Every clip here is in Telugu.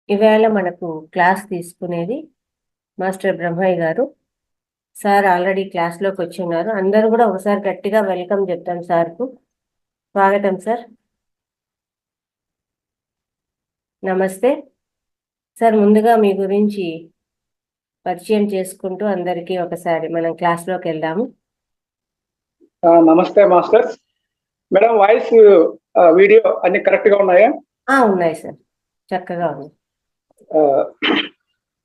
ఈవేళ మనకు క్లాస్ తీసుకునేది మాస్టర్ బ్రహ్మయ్య గారు. సార్ ఆల్రెడీ క్లాస్లోకి వచ్చి ఉన్నారు. అందరూ కూడా ఒకసారి గట్టిగా వెల్కమ్ చెప్తాం సార్కు. స్వాగతం సార్. నమస్తే సార్. ముందుగా మీ గురించి పరిచయం చేసుకుంటూ అందరికీ ఒకసారి మనం క్లాస్లోకి వెళ్దాము. నమస్తే మాస్టర్స్. మేడం వాయిస్ వీడియో అన్ని కరెక్ట్ గా ఉన్నాయా? ఉన్నాయి సార్, చక్కగా ఉంది.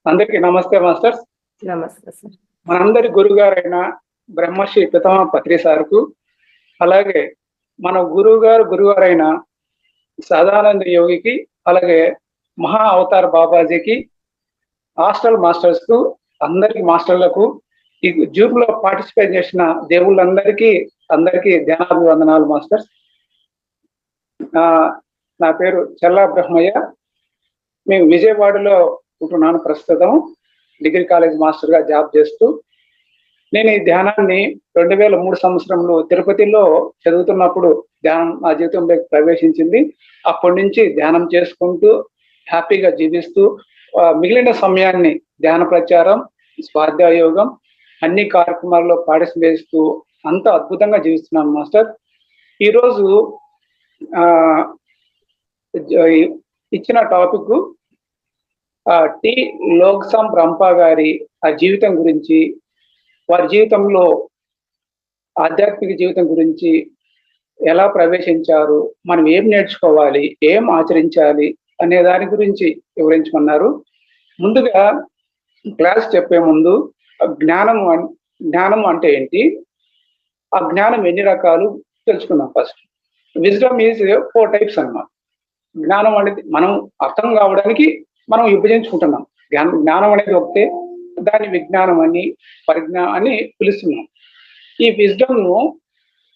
అందరికి నమస్తే మాస్టర్స్. నమస్తే సార్. మనందరి గురుగారైన బ్రహ్మశ్రీ పితామ పత్రి సార్కు, అలాగే మన గురుగారైన సదానంద యోగికి, అలాగే మహా అవతార్ బాబాజీకి, హాస్టల్ మాస్టర్స్ కు, అందరికి మాస్టర్లకు, ఈ జూమ్ లో పార్టిసిపేట్ చేసిన దేవుళ్ళందరికీ ధ్యానాభివందనాలు మాస్టర్స్. నా పేరు చెల్లా బ్రహ్మయ్య. మేము విజయవాడలో ఉంటున్నాను. ప్రస్తుతం డిగ్రీ కాలేజ్ మాస్టర్ గా జాబ్ చేస్తూ, నేను ఈ ధ్యానాన్ని 2003 సంవత్సరంలో తిరుపతిలో చదువుతున్నప్పుడు ధ్యానం నా జీవితంలోకి ప్రవేశించింది. అప్పటి నుంచి ధ్యానం చేసుకుంటూ హ్యాపీగా జీవిస్తూ, మిగిలిన సమయాన్ని ధ్యాన ప్రచారం, స్వాధ్యాయ యోగం అన్ని కార్యక్రమాల్లో పార్టిసిపేట్ చేస్తూ అంత అద్భుతంగా జీవిస్తున్నాను మాస్టర్. ఈరోజు ఇచ్చిన టాపిక్ టి లోక్సాం రంపా గారి ఆ జీవితం గురించి, వారి జీవితంలో ఆధ్యాత్మిక జీవితం గురించి, ఎలా ప్రవేశించారు, మనం ఏం నేర్చుకోవాలి, ఏం ఆచరించాలి అనే దాని గురించి వివరించమన్నారు. ముందుగా క్లాస్ చెప్పే ముందు జ్ఞానం అంటే ఏంటి, ఆ జ్ఞానం ఎన్ని రకాలు తెలుసుకుందాం. ఫస్ట్ విజ్డమ్ ఈజ్ 4 టైప్స్ అన్నమాట. జ్ఞానం అనేది మనం అర్థం కావడానికి మనం విభజించుకుంటున్నాం. జ్ఞానం అనేది ఒకటే, దాన్ని విజ్ఞానం అని, పరిజ్ఞానం అని పిలుస్తున్నాం. ఈ విజ్డమ్ ను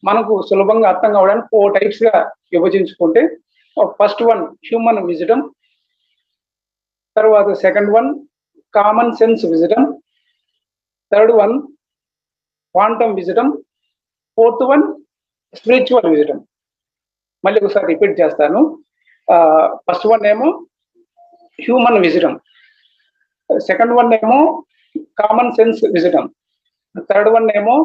మనకు సులభంగా అర్థం కావడానికి 4 టైప్స్ గా విభజించుకుంటే, ఫస్ట్ వన్ హ్యూమన్ విజ్డమ్, తర్వాత second one common sense wisdom, third one quantum wisdom, fourth one spiritual wisdom. మళ్ళీ ఒకసారి రిపీట్ చేస్తాను. ఫస్ట్ వన్ ఏమో హ్యూమన్ విజ్డమ్, సెకండ్ వన్ ఏమో common sense wisdom, third one ఏమో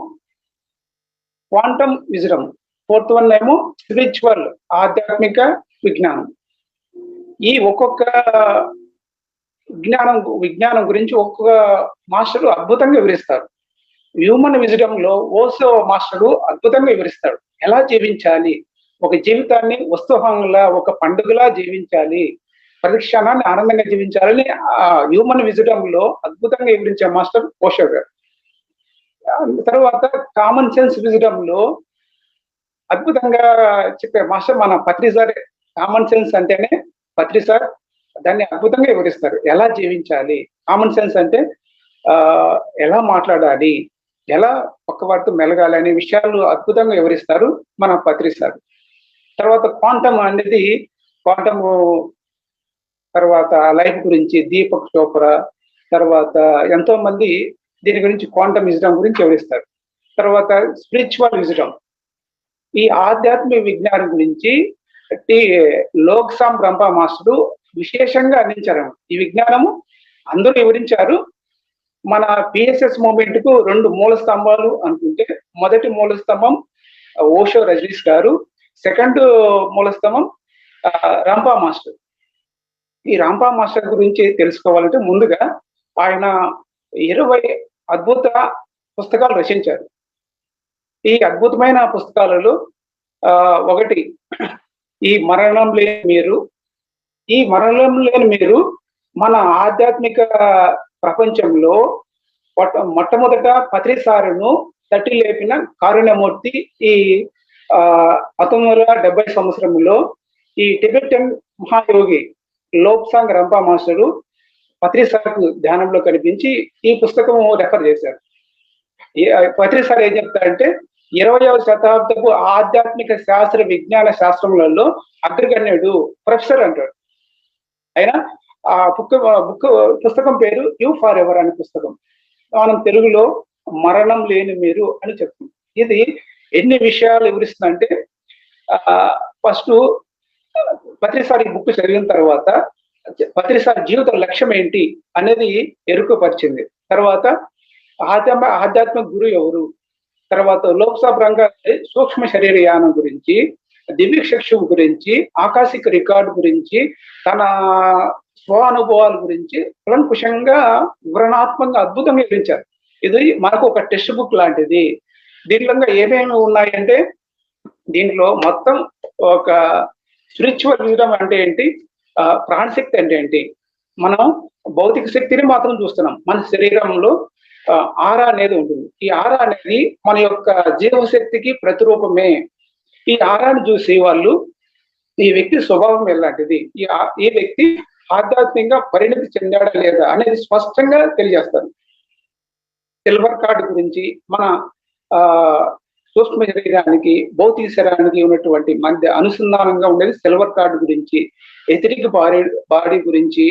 క్వాంటమ్ విజ్డమ్, ఫోర్త్ వన్ ఏమో స్పిరిచువల్ ఆధ్యాత్మిక విజ్ఞానం. ఈ ఒక్కొక్క విజ్ఞానం గురించి ఒక్కొక్క మాస్టరు అద్భుతంగా వివరిస్తారు. హ్యూమన్ విజ్డమ్ లో ఓసో మాస్టరు అద్భుతంగా వివరిస్తాడు. ఎలా జీవించాలి, ఒక జీవితాన్ని ఉత్సవంలా, ఒక పండుగలా జీవించాలి, ప్రతి క్షణాన్ని ఆనందంగా జీవించాలని ఆ హ్యూమన్ విజ్డమ్ లో అద్భుతంగా వివరించే మాస్టర్ ఓషో గారు. తర్వాత కామన్ సెన్స్ విజ్డమ్ లో అద్భుతంగా చెప్పే మాస్టర్ మన పత్రి సార్. కామన్ సెన్స్ అంటేనే పత్రి సార్ దాన్ని అద్భుతంగా వివరిస్తారు. ఎలా జీవించాలి, కామన్ సెన్స్ అంటే ఎలా మాట్లాడాలి, ఎలా పక్కవారితో మెలగాలి అనే విషయాలు అద్భుతంగా వివరిస్తారు మన పత్రి సార్. తర్వాత క్వాంటమ్ అనేది, క్వాంటమ్ తర్వాత లైఫ్ గురించి దీపక్ చోప్రా, తర్వాత ఎంతో మంది దీని గురించి క్వాంటమ్ విజ్డమ్ గురించి వివరిస్తారు. తర్వాత స్పిరిచువల్ విజ్డమ్, ఈ ఆధ్యాత్మిక విజ్ఞానం గురించి లోక్సాం రంపా మాస్టరు విశేషంగా అందించారు. ఈ విజ్ఞానము అందరూ వివరించారు. మన పిఎస్ఎస్ మూవ్మెంట్ కు 2 మూల స్తంభాలు అనుకుంటే, మొదటి మూల స్తంభం ఓషో రజనీష్ గారు, సెకండ్ మూల స్తంభం రంపా మాస్టర్. ఈ రంపా మాస్టర్ గురించి తెలుసుకోవాలంటే ముందుగా ఆయన 20 అద్భుత పుస్తకాలు రచించారు. ఈ అద్భుతమైన పుస్తకాలలో ఒకటి ఈ మరణం లేని మీరు. ఈ మరణం లేని మీరు మన ఆధ్యాత్మిక ప్రపంచంలో మొట్టమొదట పత్రి సారును తట్టి లేపిన కారుణ్యమూర్తి. ఈ 1970 సంవత్సరంలో ఈ టిబెటన్ మహాయోగి లోక్సాంగ్ రంపా మాస్టరు పత్రి సార్కు ధ్యానంలో కనిపించి ఈ పుస్తకం రెఫర్ చేశారు. పత్రి సార్ ఏం చెప్తారంటే, 20వ శతాబ్దపు ఆధ్యాత్మిక శాస్త్ర విజ్ఞాన శాస్త్రములలో అగ్రగణ్యుడు ప్రొఫెసర్ అంటాడు ఆయన. ఆ పుస్తకం పేరు యూ ఫార్ ఎవర్ అనే పుస్తకం. మనం తెలుగులో మరణం లేని మీరు అని చెప్తుంది. ఇది ఎన్ని విషయాలు వివరిస్తుందంటే, ఫస్ట్ పత్రిసారి బుక్ చదివిన తర్వాత పత్రిసార్ జీవిత లక్ష్యం ఏంటి అనేది ఎరుకపరిచింది. తర్వాత ఆధ్యాత్మిక గురువు ఎవరు, తర్వాత లోక్సభ రంగ సూక్ష్మ శరీర యానం గురించి, దివ్య చక్షువు గురించి, ఆకాశిక రికార్డు గురించి, తన స్వ అనుభవాల గురించి కులంకుశంగా వివరణాత్మకంగా అద్భుతంగా వివరించారు. ఇది మనకు ఒక టెక్స్ట్ బుక్ లాంటిది. దీంట్లో ఏమేమి ఉన్నాయంటే, దీంట్లో మొత్తం ఒక స్పిరిచువల్ విజడమ్ అంటే ఏంటి, ప్రాణశక్తి అంటే ఏంటి. మనం భౌతిక శక్తిని మాత్రం చూస్తున్నాం. మన శరీరంలో ఆరా అనేది ఉంటుంది. ఈ ఆరా అనేది మన యొక్క జీవశక్తికి ప్రతిరూపమే. ఈ ఆరాను చూసి వాళ్ళు ఈ వ్యక్తి స్వభావం ఎలాంటిది, ఈ వ్యక్తి ఆధ్యాత్మికంగా పరిణతి చెందాడా లేదా అనేది స్పష్టంగా తెలియజేస్తారు. సిల్వర్ కార్డు గురించి మన సూక్ష్మ శరీరానికి భౌతిక శరీరానికి ఉన్నటువంటి మధ్య అనుసంధానంగా ఉండేది సిల్వర్ కార్డు గురించి, ఎథరిక్ బాడీ గురించి,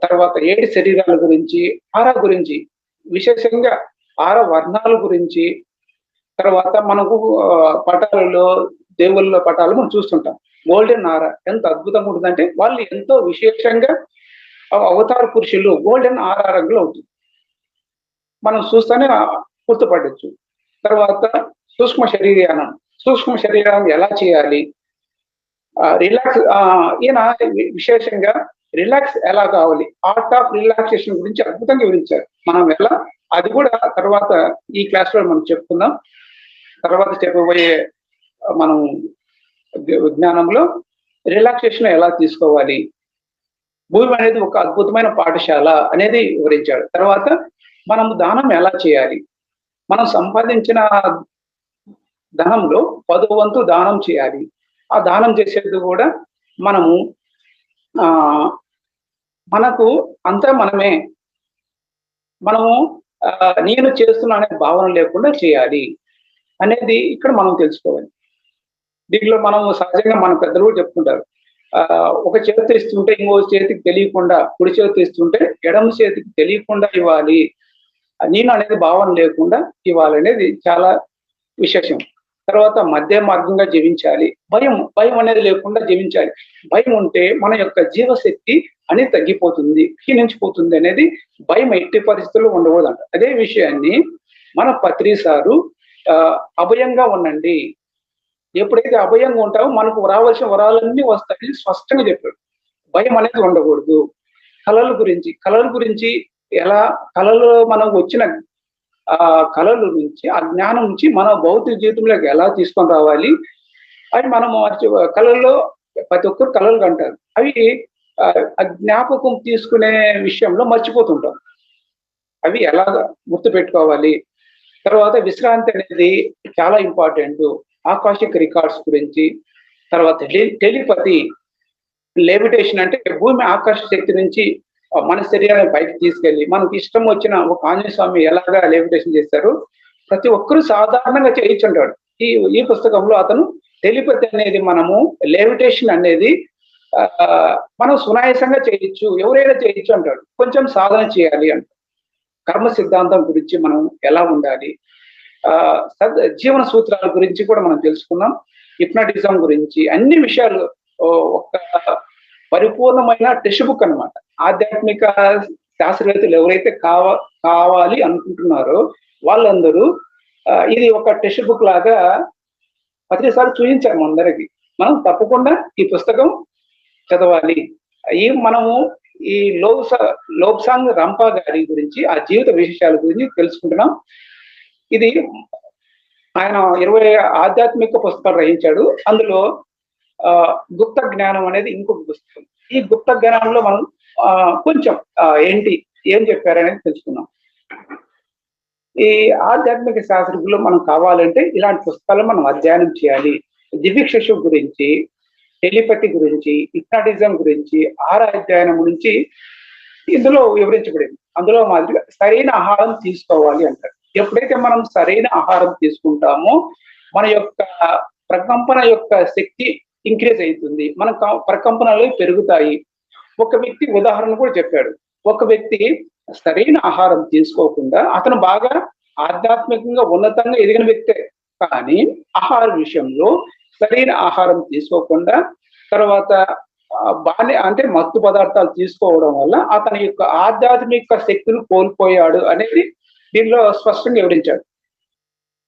తర్వాత 7 శరీరాల గురించి, ఆరా గురించి, విశేషంగా 6 వర్ణాల గురించి, తర్వాత మనకు పటాలలో దేవుళ్ళ పటాలు మనం చూస్తుంటాం. గోల్డెన్ ఆరా ఎంత అద్భుతంగా ఉంటుందంటే, వాళ్ళు ఎంతో విశేషంగా అవతార పురుషులు గోల్డెన్ ఆరా రంగులో ఉంటుంది. మనం చూస్తేనే గుర్తుపట్టచ్చు. తర్వాత సూక్ష్మ శరీరానం, సూక్ష్మ శరీరాన్ని ఎలా చేయాలి, రిలాక్స్, ఈయన విశేషంగా రిలాక్స్ ఎలా కావాలి, ఆర్ట్ ఆఫ్ రిలాక్సేషన్ గురించి అద్భుతంగా వివరించారు. మనం ఎలా, అది కూడా తర్వాత ఈ క్లాస్ లో మనం చెప్పుకుందాం. తర్వాత చెప్పబోయే మనం విజ్ఞానంలో రిలాక్సేషన్ ఎలా తీసుకోవాలి, భూమి అనేది ఒక అద్భుతమైన పాఠశాల అనేది వివరించాడు. తర్వాత మనం దానం ఎలా చేయాలి, మనం సంపాదించిన ధనంలో 10వ వంతు దానం చేయాలి. ఆ దానం చేసేది కూడా మనము మనకు అంతా మనమే, మనము నేను చేస్తున్నా అనే భావన లేకుండా చేయాలి అనేది ఇక్కడ మనం తెలుసుకోవాలి. దీంట్లో మనం సహజంగా మన పెద్దలు కూడా చెప్తుంటారు, ఒక చేతితో ఇస్తుంటే ఇంకో చేతికి తెలియకుండా, కుడి చేతితో ఇస్తుంటే ఎడమ చేతికి తెలియకుండా ఇవ్వాలి, నేను అనేది భావన లేకుండా ఇవ్వాలనేది చాలా విశేషం. తర్వాత మధ్య మార్గంగా జీవించాలి. భయం అనేది లేకుండా జీవించాలి. భయం ఉంటే మన యొక్క జీవశక్తి అనేది తగ్గిపోతుంది, క్షీణించిపోతుంది అనేది భయం ఎట్టి పరిస్థితుల్లో ఉండకూడదంట. అదే విషయాన్ని మన పత్రిసారు అభయంగా ఉండండి, ఎప్పుడైతే అభయంగా ఉంటావో మనకు రావాల్సిన వరాలన్నీ వస్తాయని స్పష్టంగా చెప్పాడు. భయం అనేది ఉండకూడదు. కళల గురించి ఎలా, కళలో మనం వచ్చిన కళల నుంచి, ఆ జ్ఞానం నుంచి మన భౌతిక జీవితంలోకి ఎలా తీసుకొని రావాలి అని మనం కళల్లో ప్రతి ఒక్కరు కళలు కంటారు. అవి జ్ఞాపకం తీసుకునే విషయంలో మర్చిపోతుంటాం. అవి ఎలా గుర్తుపెట్టుకోవాలి. తర్వాత విశ్రాంతి అనేది చాలా ఇంపార్టెంట్. ఆకాశిక రికార్డ్స్ గురించి, తర్వాత టెలిపతి, లెవిటేషన్ అంటే భూమి ఆకర్ష శక్తి నుంచి మన శరీరాన్ని పైకి తీసుకెళ్లి మనకు ఇష్టం వచ్చిన ఒక ఆంజనేయ స్వామి ఎలాగా లెవిటేషన్ చేస్తారు, ప్రతి ఒక్కరూ సాధారణంగా చేయించుంటాడు. ఈ పుస్తకంలో అతను టెలిపతి అనేది, మనము లెవిటేషన్ అనేది మనం సునాయాసంగా చేయొచ్చు, ఎవరైనా చేయొచ్చు అంటాడు. కొంచెం సాధన చేయాలి అంటాడు. కర్మ సిద్ధాంతం గురించి మనం ఎలా ఉండాలి, జీవన సూత్రాల గురించి కూడా మనం తెలుసుకున్నాం. హిప్నటిజం గురించి అన్ని విషయాలు ఒక పరిపూర్ణమైన టెక్స్ట్ బుక్ అన్నమాట. ఆధ్యాత్మిక శాస్త్రవేత్తలు ఎవరైతే కావాలి అనుకుంటున్నారో వాళ్ళందరూ ఇది ఒక టెక్స్ట్ బుక్ లాగా ప్రతిసారి చూపించారు అందరికి. మనం తప్పకుండా ఈ పుస్తకం చదవాలి. మనము ఈ లోబ్సాంగ్ రంపా గారి గురించి, ఆ జీవిత విశేషాల గురించి తెలుసుకుంటున్నాం. ఇది ఆయన 20 ఆధ్యాత్మిక పుస్తకాలు రచించాడు. అందులో గుప్త జ్ఞానం అనేది ఇంకొక పుస్తకం. ఈ గుప్త జ్ఞానంలో మనం కొంచెం ఏం చెప్పారనేది తెలుసుకున్నాం. ఈ ఆధ్యాత్మిక శాస్త్రజ్ఞులు మనం కావాలంటే ఇలాంటి పుస్తకాలు మనం అధ్యయనం చేయాలి. దివ్యక్షు గురించి, టెలిపతి గురించి, హిప్నాటిజం గురించి, అధ్యయనం గురించి ఇందులో వివరించబడింది. అందులో మాదిరిగా సరైన ఆహారం తీసుకోవాలి అంటారు. ఎప్పుడైతే మనం సరైన ఆహారం తీసుకుంటామో మన యొక్క ప్రకంపన యొక్క శక్తి ఇంక్రీజ్ అవుతుంది, మన ప్రకంపనలు పెరుగుతాయి. ఒక వ్యక్తి ఉదాహరణ కూడా చెప్పాడు. ఒక వ్యక్తి సరైన ఆహారం తీసుకోకుండా అతను బాగా ఆధ్యాత్మికంగా ఉన్నతంగా ఎదిగిన వ్యక్తే, కానీ ఆహార విషయంలో సరైన ఆహారం తీసుకోకుండా తర్వాత బాగానే అంటే మత్తు పదార్థాలు తీసుకోవడం వల్ల అతని యొక్క ఆధ్యాత్మిక శక్తిని కోల్పోయాడు అనేది దీనిలో స్పష్టంగా వివరించాడు.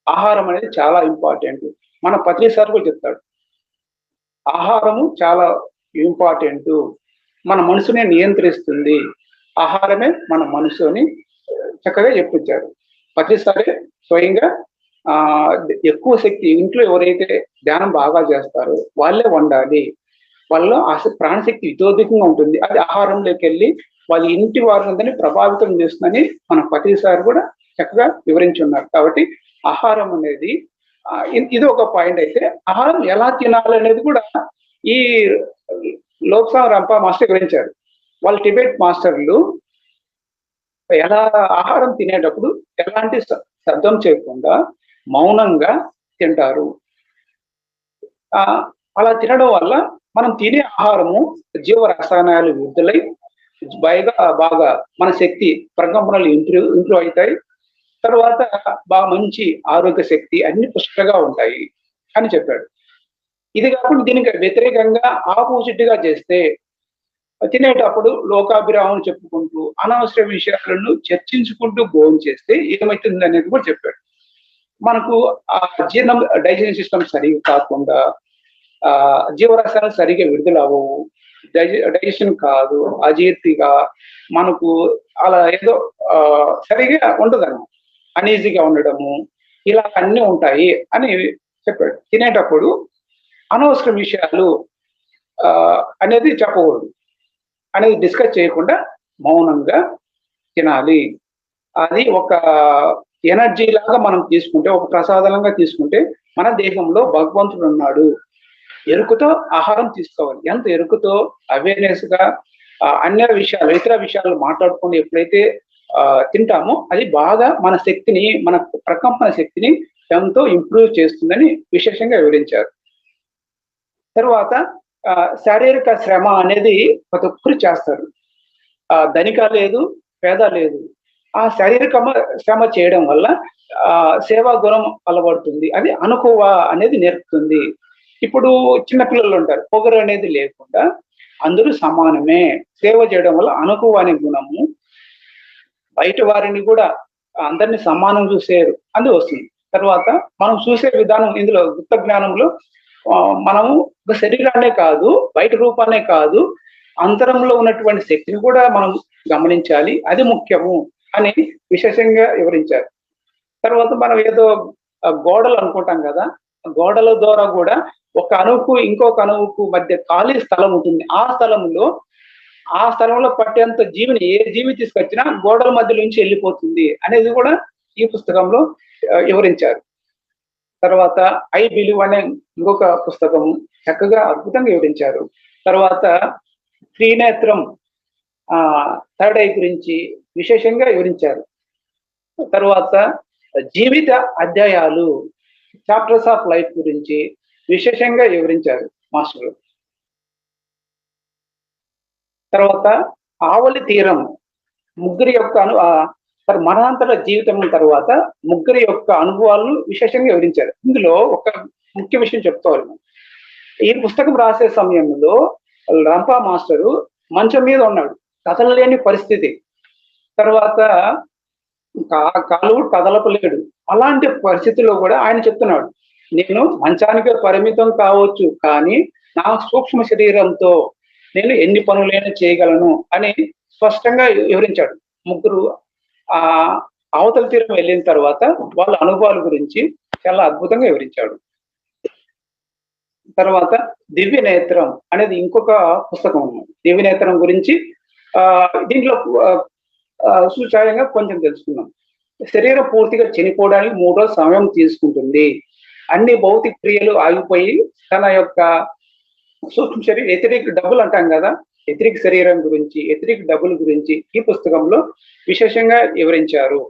ఆహారం అనేది చాలా ఇంపార్టెంట్. మన పత్రి సార్ కూడా చెప్తాడు, ఆహారము చాలా ఇంపార్టెంట్, మన మనసునే నియంత్రిస్తుంది, ఆహారమే మన మనసుని చక్కగా చెప్పించాడు. ప్రతిసారి స్వయంగా ఆ ఎక్కువ శక్తి ఇంట్లో ఎవరైతే ధ్యానం బాగా చేస్తారో వాళ్ళే వండాలి, వాళ్ళలో ప్రాణశక్తి ఇతోధికంగా ఉంటుంది, అది ఆహారంలోకి వెళ్ళి వాళ్ళ ఇంటి వారిని ప్రభావితం చేస్తుందని మన ప్రతిసారి కూడా చక్కగా వివరించి ఉన్నారు. కాబట్టి ఆహారం అనేది ఇది ఒక పాయింట్. అయితే ఆహారం ఎలా తినాలి అనేది కూడా ఈ లోక్సాంగ్ రంపా మాస్టర్ వివరించారు. వాళ్ళ టిబెట్ మాస్టర్లు ఎలా ఆహారం తినేటప్పుడు ఎలాంటి శబ్దం చేయకుండా మౌనంగా తింటారు. అలా తినడం వల్ల మనం తినే ఆహారము జీవ రసాయనాలు విడుదలై బాగా మన శక్తి ప్రకంపనలు ఇంప్రూవ్ అవుతాయి. తర్వాత బాగా మంచి ఆరోగ్య శక్తి అన్ని పుష్కలంగా ఉంటాయి అని చెప్పాడు. ఇది కాకుండా దీనికి వ్యతిరేకంగా ఆపోజిట్ గా చేస్తే తినేటప్పుడు లోకాభిరామం చెప్పుకుంటూ అనవసర విషయాలను చర్చించుకుంటూ భోజనం చేస్తే ఏమవుతుంది అనేది కూడా చెప్పాడు. మనకు ఆ జీర్ణం డైజెషన్ సిస్టమ్ సరిగా కాకుండా జీవరసాయనాలు సరిగా విడుదల అవ్వవు, డైజెషన్ కాదు, అజీర్తిగా మనకు అలా ఏదో సరిగా ఉండదన్నమాట, అనీజీగా ఉండడము, ఇలా అన్నీ ఉంటాయి అని చెప్పాడు. తినేటప్పుడు అనవసర విషయాలు అనేది చెప్పకూడదు, అనేది డిస్కస్ చేయకుండా మౌనంగా తినాలి. అది ఒక ఎనర్జీ లాగా మనం తీసుకుంటే, ఒక ప్రసాదంగా తీసుకుంటే మన దేహంలో భగవంతుడు ఉన్నాడు. ఎరుకుతో ఆహారం తీసుకోవాలి. ఎంత ఎరుకుతో అవేర్నెస్ గా అన్య విషయాలు ఇతర విషయాలు మాట్లాడుకొని ఎప్పుడైతే తింటామో అది బాగా మన శక్తిని, మన ప్రకంపన శక్తిని ఎంతో ఇంప్రూవ్ చేస్తుందని విశేషంగా వివరించారు. తర్వాత శారీరక శ్రమ అనేది ప్రతి ఒక్కరు చేస్తారు. ధనిక లేదు, పేద లేదు. ఆ శారీరక శ్రమ చేయడం వల్ల సేవా గుణం అలవడుతుంది, అది అనుకువ అనేది నేర్పుతుంది. ఇప్పుడు చిన్నపిల్లలు ఉంటారు, పొగరు అనేది లేకుండా అందరూ సమానమే, సేవ చేయడం వల్ల అనుకువ అనే గుణము బయట వారిని కూడా అందరినీ సమానం చూసేరు అది వస్తుంది. తర్వాత మనం చూసే విధానం ఇందులో గుప్త జ్ఞానంలో మనము ఒక శరీరాన్నే కాదు, బయట రూపాన్నే కాదు, అంతరంలో ఉన్నటువంటి శక్తిని కూడా మనం గమనించాలి, అది ముఖ్యము అని విశేషంగా వివరించారు. తర్వాత మనం ఏదో గోడలు అనుకుంటాం కదా, గోడల ద్వారా కూడా ఒక అణువుకు ఇంకొక అణువుకు మధ్య ఖాళీ స్థలం ఉంటుంది. ఆ స్థలంలో పట్టేంత జీవిని ఏ జీవి తీసుకొచ్చినా గోడల మధ్య నుంచి వెళ్ళిపోతుంది అనేది కూడా ఈ పుస్తకంలో వివరించారు. తర్వాత ఐ బిలీవ్ అనే ఇంకొక పుస్తకం చక్కగా అద్భుతంగా వివరించారు. తర్వాత త్రినేత్రం థర్డ్ ఐ గురించి విశేషంగా వివరించారు. తర్వాత జీవిత అధ్యాయాలు చాప్టర్స్ ఆఫ్ లైఫ్ గురించి విశేషంగా వివరించారు మాస్టర్లు. తర్వాత ఆవలి తీరం ముగ్గురి యొక్క మరణాంతర జీవితం తర్వాత ముగ్గురి యొక్క అనుభవాలను విశేషంగా వివరించారు. ఇందులో ఒక ముఖ్య విషయం చెప్తారు. ఈ పుస్తకం రాసే సమయంలో రంపా మాస్టరు మంచం మీద ఉన్నాడు, కదలలేని పరిస్థితి. తర్వాత కాలు కదలపలేడు. అలాంటి పరిస్థితుల్లో కూడా ఆయన చెప్తున్నాడు, నేను మంచానికి పరిమితం కావచ్చు, కానీ నా సూక్ష్మ శరీరంతో నేను ఎన్ని పనులైనా చేయగలను అని స్పష్టంగా వివరించాడు. ముగ్గురు అవతల తీరం వెళ్ళిన తర్వాత వాళ్ళ అనుభవాల గురించి చాలా అద్భుతంగా వివరించాడు. తర్వాత దివ్య నేత్రం అనేది ఇంకొక పుస్తకం ఉంది. దివ్య నేత్రం గురించి దీంట్లో సూచాయంగా కొంచెం తెలుసుకున్నాం. శరీరం పూర్తిగా చనిపోవడానికి 3 రోజుల సమయం తీసుకుంటుంది. అన్ని భౌతిక క్రియలు ఆగిపోయి తన యొక్క సూక్ష్మ శరీరం వ్యతిరేక డబ్బులు అంటాం కదా, వ్యతిరేక శరీరం గురించి, వ్యతిరేక డబ్బుల గురించి ఈ పుస్తకంలో విశేషంగా వివరించారు.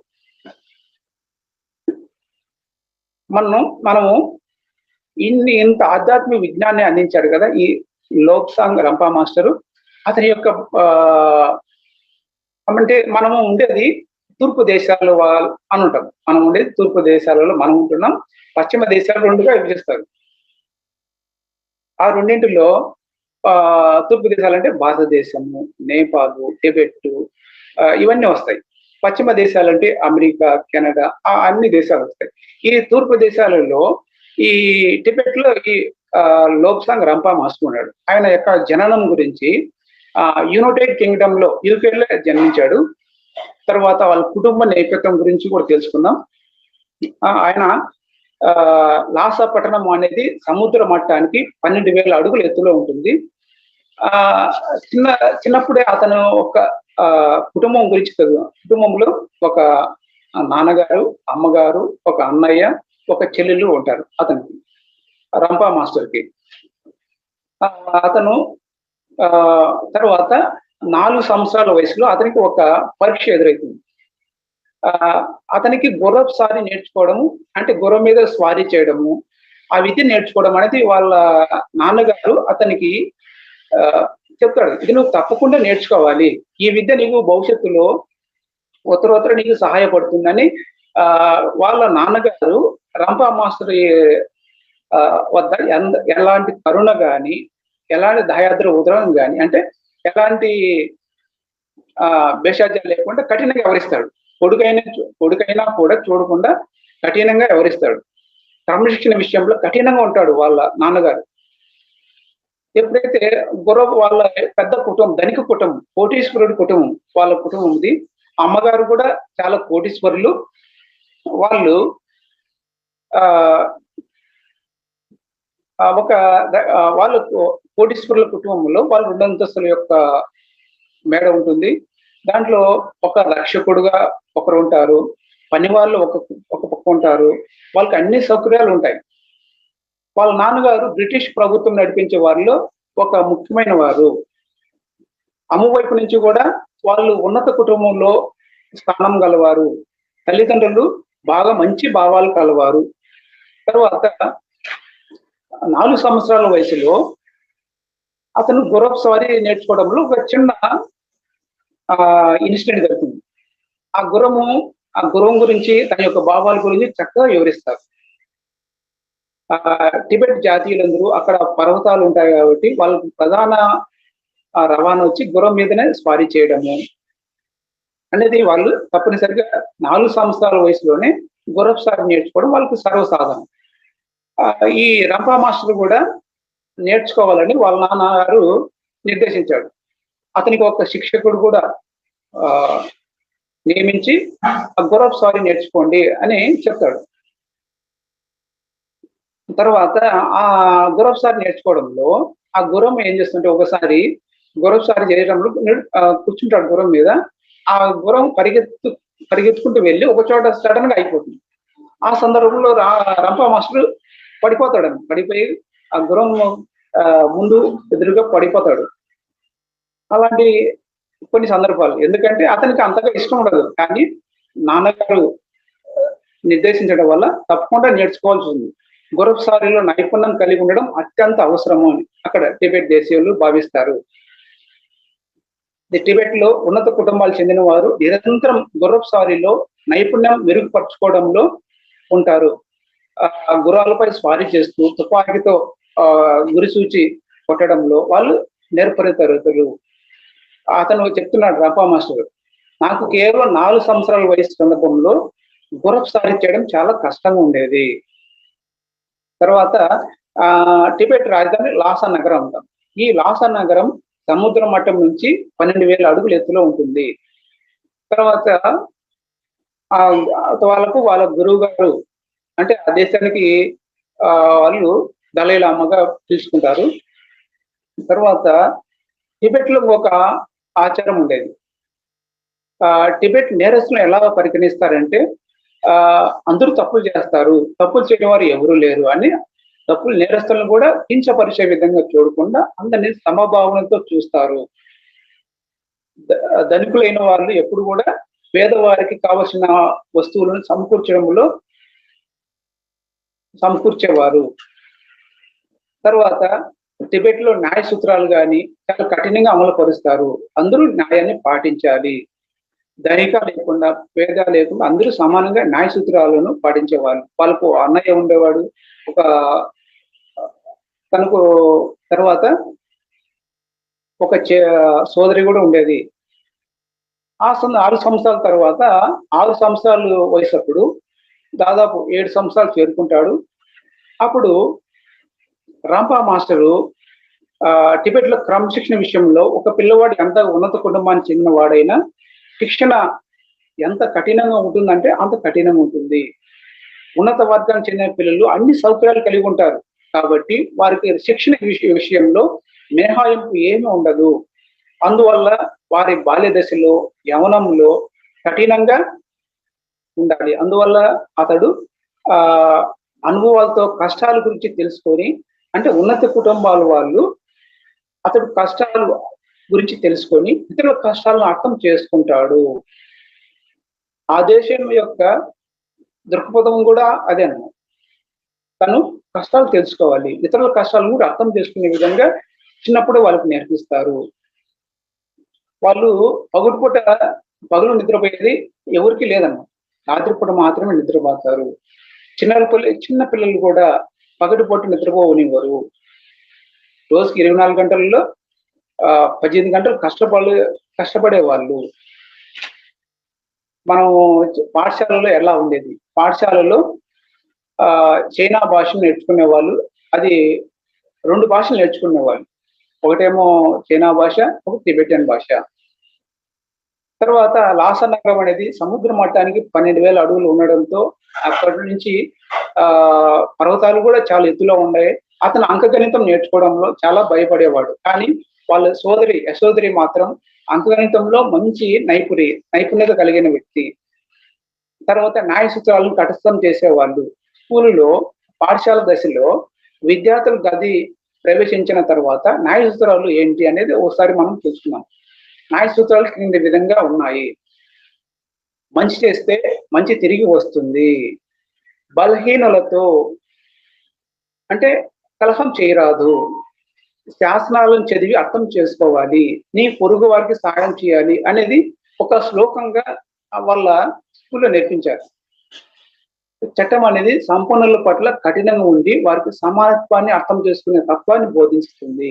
మనము ఇంత ఆధ్యాత్మిక విజ్ఞానాన్ని అందించాడు కదా ఈ లోక్సాంగ్ రంపా మాస్టరు. అతని యొక్క అంటే మనము ఉండేది తూర్పు దేశాల్లో అని ఉంటాం. మనం ఉండేది తూర్పు దేశాలలో మనం ఉంటున్నాం. పశ్చిమ దేశాలు 2గా విభజిస్తారు. ఆ రెండింటిలో తూర్పు దేశాలంటే భారతదేశము, నేపాల్, టిబెట్ ఇవన్నీ వస్తాయి. పశ్చిమ దేశాలంటే అమెరికా, కెనడా అన్ని దేశాలు వస్తాయి. ఈ తూర్పు దేశాలలో ఈ టిబెట్ లో ఈ లోబ్సాంగ్ రంపా మాస్టర్ ఉన్నాడు. ఆయన యొక్క జననం గురించి యునైటెడ్ కింగ్డమ్ లో యూకేలో జన్మించాడు. తర్వాత వాళ్ళ కుటుంబ నేపథ్యం గురించి కూడా తెలుసుకుందాం. ఆయన లాసా పట్టణం అనేది సముద్ర మట్టానికి 12,000 అడుగుల ఎత్తులో ఉంటుంది. చిన్నప్పుడే అతను ఒక కుటుంబం గురించి కుటుంబంలో ఒక నాన్నగారు, అమ్మగారు, ఒక అన్నయ్య, ఒక చెల్లెలు ఉంటారు అతనికి, రంపా మాస్టర్ కి. అతను తర్వాత 4 సంవత్సరాల వయసులో అతనికి ఒక పరీక్ష ఎదురవుతుంది. అతనికి గుర్రపు స్వారీ నేర్చుకోవడము, అంటే గుర్రం మీద స్వారీ చేయడము, ఆ విద్య నేర్చుకోవడం అనేది వాళ్ళ నాన్నగారు అతనికి చెప్తాడు, ఇది నువ్వు తప్పకుండా నేర్చుకోవాలి, ఈ విద్య నీకు భవిష్యత్తులో ఉత్తరోత్తర నీకు సహాయపడుతుందని వాళ్ళ నాన్నగారు రంపా మాస్టర్ వద్ద ఎలాంటి కరుణ గాని, ఎలాంటి దయాద్ర ఉదరం గాని, అంటే ఎలాంటి భేషాద్యం లేకుండా కఠినంగా వ్యవహరిస్తాడు. కొడుకైనా కూడా చూడకుండా కఠినంగా వ్యవహరిస్తాడు. క్రమశిక్షణ విషయంలో కఠినంగా ఉంటాడు వాళ్ళ నాన్నగారు. ఎప్పుడైతే వాళ్ళ పెద్ద కుటుంబం, ధనిక కుటుంబం, కోటీశ్వరుడి కుటుంబం, వాళ్ళ కుటుంబం ఉంది. అమ్మగారు కూడా చాలా కోటీశ్వరులు. వాళ్ళు వాళ్ళ కోటీశ్వరుల కుటుంబంలో వాళ్ళు 2 అంతస్తుల యొక్క మేడ ఉంటుంది. దాంట్లో ఒక రక్షకుడుగా ఒకరు ఉంటారు, పని వాళ్ళు ఒక పక్క ఉంటారు. వాళ్ళకి అన్ని సౌకర్యాలు ఉంటాయి. వాళ్ళ నాన్నగారు బ్రిటిష్ ప్రభుత్వం నడిపించే వారిలో ఒక ముఖ్యమైన వారు. అమ్మ వైపు నుంచి కూడా వాళ్ళు ఉన్నత కుటుంబంలో స్థానం గలవారు. తల్లిదండ్రులు బాగా మంచి భావాలు కలవారు. తర్వాత 4 సంవత్సరాల వయసులో అతను గుర్రపు సవారీ నేర్చుకోవడంలో ఒక చిన్న ఇన్సిడెంట్ జరుగుతుంది. ఆ గుర్రం గురించి, తన యొక్క భావాల గురించి చక్కగా వివరిస్తారు. టిబెట్ జాతీయులందరూ అక్కడ పర్వతాలు ఉంటాయి కాబట్టి వాళ్ళకి ప్రధాన రవాణా వచ్చి గుర్రం మీదనే స్వారీ చేయడము అనేది వాళ్ళు తప్పనిసరిగా 4 సంవత్సరాల వయసులోనే గుర్రపు స్వారీ నేర్చుకోవడం వాళ్ళకి సర్వసాధారణం. ఈ రంపా మాస్టర్ కూడా నేర్చుకోవాలని వాళ్ళ నాన్నగారు నిర్దేశించాడు. అతనికి ఒక శిక్షకుడు కూడా నియమించి ఆ గుర్రపు స్వారీ నేర్చుకోండి అని చెప్తాడు. తర్వాత ఆ గుర్రపు స్వారీ నేర్చుకోవడంలో ఆ గుర్రం ఏం చేస్తుంటే, ఒకసారి గుర్రపు స్వారీ చేయడంలో కూర్చుంటాడు గుర్రం మీద. ఆ గుర్రం పరిగెత్తుకుంటూ వెళ్ళి ఒక చోట సడన్ గా అయిపోతుంది. ఆ సందర్భంలో రంపా మాస్టర్ పడిపోయి ఆ గుర్రం ముందు ఎదురుగా పడిపోతాడు. అలాంటి కొన్ని సందర్భాలు, ఎందుకంటే అతనికి అంతగా ఇష్టం ఉండదు, కానీ నాన్నగారు నిర్దేశించడం వల్ల తప్పకుండా నేర్చుకోవాల్సి ఉంది. గుర్రపు స్వారీలో నైపుణ్యం కలిగి ఉండడం అత్యంత అవసరము అని అక్కడ టిబెట్ దేశీయులు భావిస్తారు. టిబెట్ లో ఉన్నత కుటుంబాలు చెందిన వారు నిరంతరం గుర్రపు స్వారీలో నైపుణ్యం మెరుగుపరచుకోవడంలో ఉంటారు. గుర్రాలపై స్వారీ చేస్తూ తుపాకీతో గురిసూచి కొట్టడంలో వాళ్ళు నేర్పరితరులు. అతను చెప్తున్నాడు రంపా మాస్టర్, నాకు కేవలం 4 సంవత్సరాల వయసు సందర్భంలో గుర్రపు స్వారీ చేయడం చాలా కష్టంగా ఉండేది. తర్వాత టిబెట్ రాజధాని లాసా నగరం ఉంటాం. ఈ లాసా నగరం సముద్ర మట్టం నుంచి 12,000 అడుగుల ఎత్తులో ఉంటుంది. తర్వాత వాళ్ళకు వాళ్ళ గురువు గారు, అంటే ఆ దేశానికి వాళ్ళు దలైలామాగా పిలుచుకుంటారు. తర్వాత టిబెట్ లో ఒక ఆచారం ఉండేది. టిబెట్ నేరస్తులను ఎలా పరిగణిస్తారంటే, అందరూ తప్పులు చేస్తారు, తప్పులు చేయడం వారు ఎవరూ లేరు అని తప్పులు నేరస్తులను కూడా కించపరిచే విధంగా చూడకుండా అందరినీ సమభావనతో చూస్తారు. ధనికులైన వాళ్ళు ఎప్పుడు కూడా పేదవారికి కావలసిన వస్తువులను సమకూర్చేవారు. తర్వాత టిబెట్ లో న్యాయ సూత్రాలు కానీ చాలా కఠినంగా అమలు పరుస్తారు. అందరూ న్యాయాన్ని పాటించాలి. ధనిక లేకుండా, పేద లేకుండా అందరూ సమానంగా న్యాయ సూత్రాలను పాటించేవాళ్ళు. వాళ్ళకు అన్నయ్య ఉండేవాడు, తనకు తర్వాత ఒక సోదరి కూడా ఉండేది. 6 సంవత్సరాల తర్వాత 6 సంవత్సరాలు వయసప్పుడు దాదాపు 7 సంవత్సరాలు చేరుకుంటాడు. అప్పుడు రాంపా మాస్టరు టిబెట్ లో క్రమశిక్షణ విషయంలో ఒక పిల్లవాడు ఎంత ఉన్నత కుటుంబానికి చెందిన వాడైనా శిక్షణ ఎంత కఠినంగా ఉంటుందంటే అంత కఠినంగా ఉంటుంది. ఉన్నత వర్గానికి చెందిన పిల్లలు అన్ని సౌకర్యాలు కలిగి ఉంటారు కాబట్టి వారికి శిక్షణ విషయంలో మినహాయింపు ఏమీ ఉండదు. అందువల్ల వారి బాల్య దశలో యవనంలో కఠినంగా ఉండాలి. అందువల్ల అతడు అనుభవాలతో కష్టాల గురించి తెలుసుకొని, అంటే ఉన్నత కుటుంబాల వాళ్ళు అతడు కష్టాలు గురించి తెలుసుకొని ఇతరుల కష్టాలను అర్థం చేసుకుంటాడు. ఆ దేశం యొక్క దృక్పథం కూడా అదే అన్నమాట. తను కష్టాలు తెలుసుకోవాలి, ఇతరుల కష్టాలను కూడా అర్థం చేసుకునే విధంగా చిన్నప్పుడు వాళ్ళకి నేర్పిస్తారు. వాళ్ళు పగలు నిద్రపోయేది ఎవరికి లేదన్నమాట. రాత్రిపూట మాత్రమే నిద్రపోతారు. చిన్న పిల్లలు కూడా పగటిపూట నిద్రపోనివ్వరు. రోజుకి 24 గంటల్లో 18 గంటలు కష్టపడే వాళ్ళు. మనం పాఠశాలలో ఎలా ఉండేది, పాఠశాలలో చైనా భాషను నేర్చుకునే వాళ్ళు. అది 2 భాషలు నేర్చుకునేవాళ్ళు. ఒకటేమో చైనా భాష, ఒక టిబెటియన్ భాష. తర్వాత లాసా నగరం అనేది సముద్ర మట్టానికి 12,000 అడుగులు ఉండడంతో అక్కడి నుంచి పర్వతాలు కూడా చాలా ఎత్తులో ఉన్నాయి. అతను అంకగణితం నేర్చుకోవడంలో చాలా భయపడేవాడు. కానీ వాళ్ళ యశోదరి మాత్రం అంకగణితంలో మంచి నైపుణ్యత కలిగిన వ్యక్తి. తర్వాత న్యాయ సూత్రాలను తటస్థం చేసేవాళ్ళు. స్కూలులో పాఠశాల దశలో విద్యార్థులు గది ప్రవేశించిన తర్వాత న్యాయ సూత్రాలు ఏంటి అనేది ఒకసారి మనం తెలుసుకున్నాం. న్యాయ సూత్రాలు క్రింది విధంగా ఉన్నాయి. మంచి చేస్తే మంచి తిరిగి వస్తుంది. బలహీనులతో అంటే కలహం చేయరాదు. శాసనాలను చదివి అర్థం చేసుకోవాలి. నీ పొరుగు వారికి సహాయం చేయాలి అనేది ఒక శ్లోకంగా వాళ్ళ స్కూల్లో నేర్పించారు. చట్టం అనేది సంపన్నుల పట్ల కఠినంగా ఉండి వారికి సమానత్వాన్ని అర్థం చేసుకునే తత్వాన్ని బోధిస్తుంది.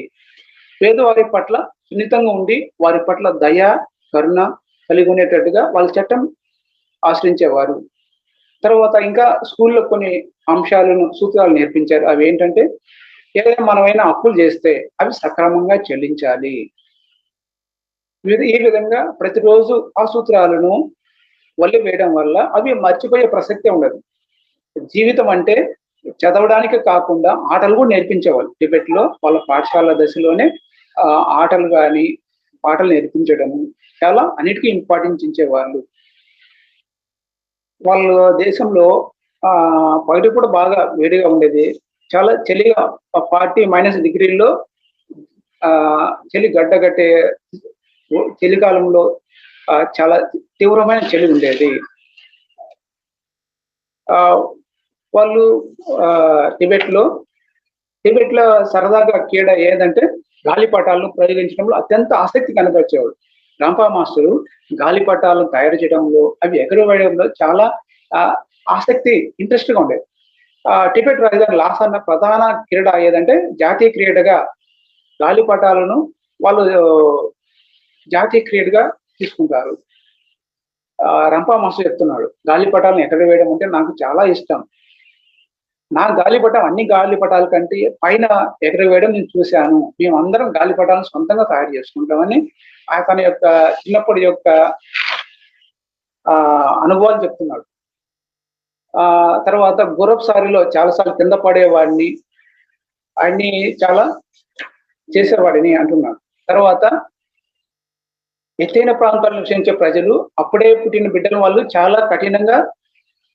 పేదవారి పట్ల సున్నితంగా ఉండి వారి పట్ల దయ, కరుణ కలిగి ఉండేటట్టుగా వాళ్ళ చట్టం ఆశ్రయించేవారు. తర్వాత ఇంకా స్కూల్లో కొన్ని సూత్రాలు నేర్పించారు. అవి ఏంటంటే, ఏదైనా మనమైనా అప్పులు చేస్తే అవి సక్రమంగా చెల్లించాలి. ఈ విధంగా ప్రతిరోజు ఆ సూత్రాలను వల్లి వేయడం వల్ల అవి మర్చిపోయే ప్రసక్తే ఉండదు. జీవితం అంటే చదవడానికి కాకుండా ఆటలు కూడా నేర్పించేవాళ్ళు. టిబెట్ లో వాళ్ళ పాఠశాల దశలోనే ఆటలు కానీ పాటలు నేర్పించడము చాలా అన్నిటికీ ఇంపార్టెన్స్ ఇచ్చేవాళ్ళు. వాళ్ళ దేశంలో పగటి కూడా బాగా వేడిగా ఉండేది. చాలా చలిగా 40 డిగ్రీల్లో చలి గడ్డగట్టే చలికాలంలో చాలా తీవ్రమైన చలి ఉండేది. వాళ్ళు టిబెట్ లో సరదాగా క్రీడ ఏదంటే గాలిపటాలను ప్రయోగించడంలో అత్యంత ఆసక్తి కనబరిచేవాడు. రాంపా మాస్టరు గాలిపటాలను తయారు చేయడంలో, అవి ఎగరవేయడంలో చాలా ఆసక్తి, ఇంట్రెస్ట్ గా ఉండేది. టిబెట్ రాజధాని లాసా ప్రధాన క్రీడ ఏదంటే జాతీయ క్రీడగా గాలిపటాలను వాళ్ళు జాతీయ క్రీడగా తీసుకుంటారు. రంపా మాస్టర్ చెప్తున్నాడు, గాలిపటాలను ఎగరవేయడం అంటే నాకు చాలా ఇష్టం. నా గాలిపటం అన్ని గాలిపటాల కంటే పైన ఎగరవేయడం నేను చూశాను. మేమందరం గాలిపటాలను సొంతంగా తయారు చేసుకుంటామని తన యొక్క చిన్నప్పటి యొక్క అనుభవాలు చెప్తున్నాడు. తర్వాత గుర్రపుసారిలో చాలాసార్లు కింద పడేవాడిని, ఆయన్ని చాలా చేసేవాడిని అంటున్నాడు. తర్వాత ఎత్తైన ప్రాంతాలను నివసించే ప్రజలు, అప్పుడే పుట్టిన బిడ్డల వాళ్ళు చాలా కఠినంగా,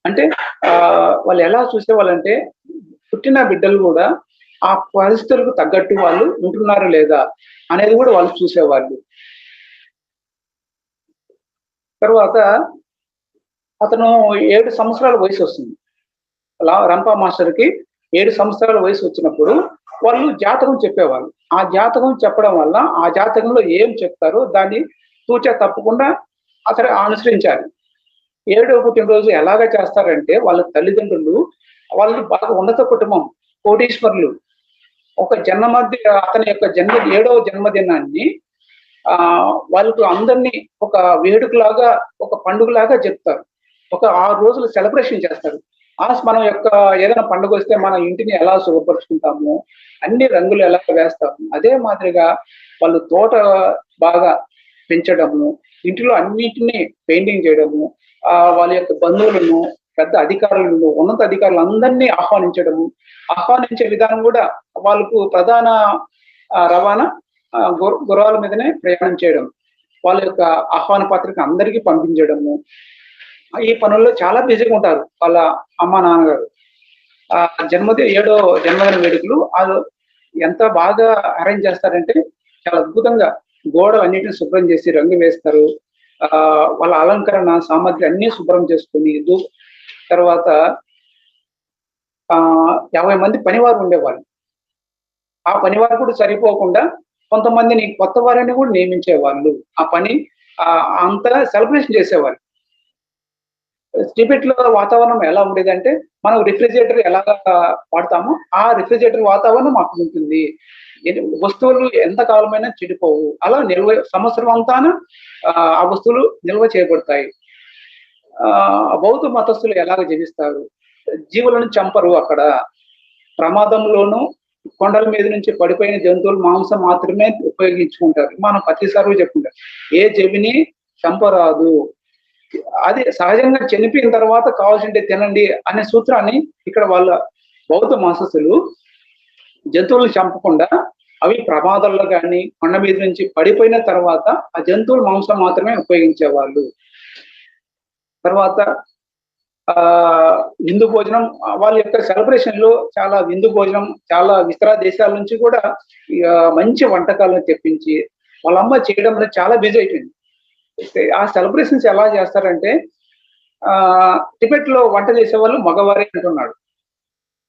అంటే వాళ్ళు ఎలా చూసేవాళ్ళంటే పుట్టిన బిడ్డలు కూడా ఆ పరిస్థితులకు తగ్గట్టు వాళ్ళు ఉంటున్నారు లేదా అనేది కూడా వాళ్ళు చూసేవాళ్ళు. తర్వాత అతను 7 సంవత్సరాల వయసు వస్తుంది. రంపా మాస్టర్కి 7 సంవత్సరాల వయసు వచ్చినప్పుడు వాళ్ళు జాతకం చెప్పేవాళ్ళు. ఆ జాతకం చెప్పడం వల్ల ఆ జాతకంలో ఏం చెప్తారో దాన్ని తూచా తప్పకుండా అతను అనుసరించాలి. 7వ పుట్టినరోజు ఎలాగ చేస్తారంటే వాళ్ళ తల్లిదండ్రులు, వాళ్ళు బాగా ఉన్నత కుటుంబం, కోటీశ్వరులు, ఒక జన్మదిన అతని యొక్క 7వ జన్మదినాన్ని వాళ్ళకు అందరినీ ఒక వేడుకలాగా, ఒక పండుగలాగా చెప్తారు. ఒక 6 రోజులు సెలబ్రేషన్ చేస్తారు. మనం యొక్క ఏదైనా పండుగ వస్తే మన ఇంటిని ఎలా శుభ్రపరుచుకుంటాము, అన్ని రంగులు ఎలా వేస్తాము, అదే మాదిరిగా వాళ్ళు తోట బాగా పెంచడము, ఇంటిలో అన్నిటినీ పెయింటింగ్ చేయడము, వాళ్ళ యొక్క బంధువులను, పెద్ద అధికారులను, ఉన్నత అధికారులు అందరినీ ఆహ్వానించే విధానం కూడా వాళ్ళకు ప్రధాన రవాణా గుర్రాల మీదనే ప్రయాణం చేయడం, వాళ్ళ యొక్క ఆహ్వాన పత్రిక అందరికీ పంపించడము, ఈ పనుల్లో చాలా బిజీగా ఉంటారు వాళ్ళ అమ్మ నాన్నగారు. 7వ జన్మదిన వేడుకలు ఎంత బాగా అరేంజ్ చేస్తారంటే చాలా అద్భుతంగా గోడలు అన్నిటిని శుభ్రం చేసి రంగు వేస్తారు. వాళ్ళ అలంకరణ సామాగ్రి అన్ని శుభ్రం చేసుకుని తర్వాత 50 మంది పనివారు ఉండేవాళ్ళు. ఆ పనివారు కూడా సరిపోకుండా కొంతమందిని కొత్త వారిని కూడా నియమించేవాళ్ళు. ఆ పని అంతగా సెలబ్రేషన్ చేసేవాళ్ళు. టిబెట్ లో వాతావరణం ఎలా ఉండేదంటే, మనం రిఫ్రిజిరేటర్ ఎలా వాడతామో ఆ రిఫ్రిజిరేటర్ వాతావరణం అక్కడ ఉంటుంది. వస్తువులు ఎంత కాలమైనా చెడిపోవు. అలా సంవత్సరం అంతా ఆ వస్తువులు నిల్వ చేయబడతాయి. బౌద్ధ మతస్థులు ఎలాగ జీవిస్తారు? జీవులను చంపరు అక్కడ. ప్రమాదంలోనూ కొండల మీద నుంచి పడిపోయిన జంతువులు మాంసం మాత్రమే ఉపయోగించుకుంటారు. మనం ప్రతిసారి చెప్పుకుంటాం, ఏ జీవిని చంపరాదు, అది సహజంగా చనిపోయిన తర్వాత కావాల్సింటే తినండి అనే సూత్రాన్ని ఇక్కడ వాళ్ళ బౌద్ధ మతస్థులు జంతువులను చంపకుండా, అవి ప్రమాదాల్లో కానీ కొండ మీద నుంచి పడిపోయిన తర్వాత ఆ జంతువుల మాంసం మాత్రమే ఉపయోగించేవాళ్ళు. తర్వాత విందు భోజనం, వాళ్ళ యొక్క సెలబ్రేషన్ లో చాలా విందు భోజనం, చాలా ఇతర దేశాల నుంచి కూడా మంచి వంటకాలను తెప్పించి వాళ్ళ అమ్మ చేయడంలో చాలా బిజీ అయిపోయింది. ఆ సెలబ్రేషన్స్ ఎలా చేస్తారంటే, టిబెట్ లో వంట చేసే వాళ్ళు మగవారే అంటున్నాడు.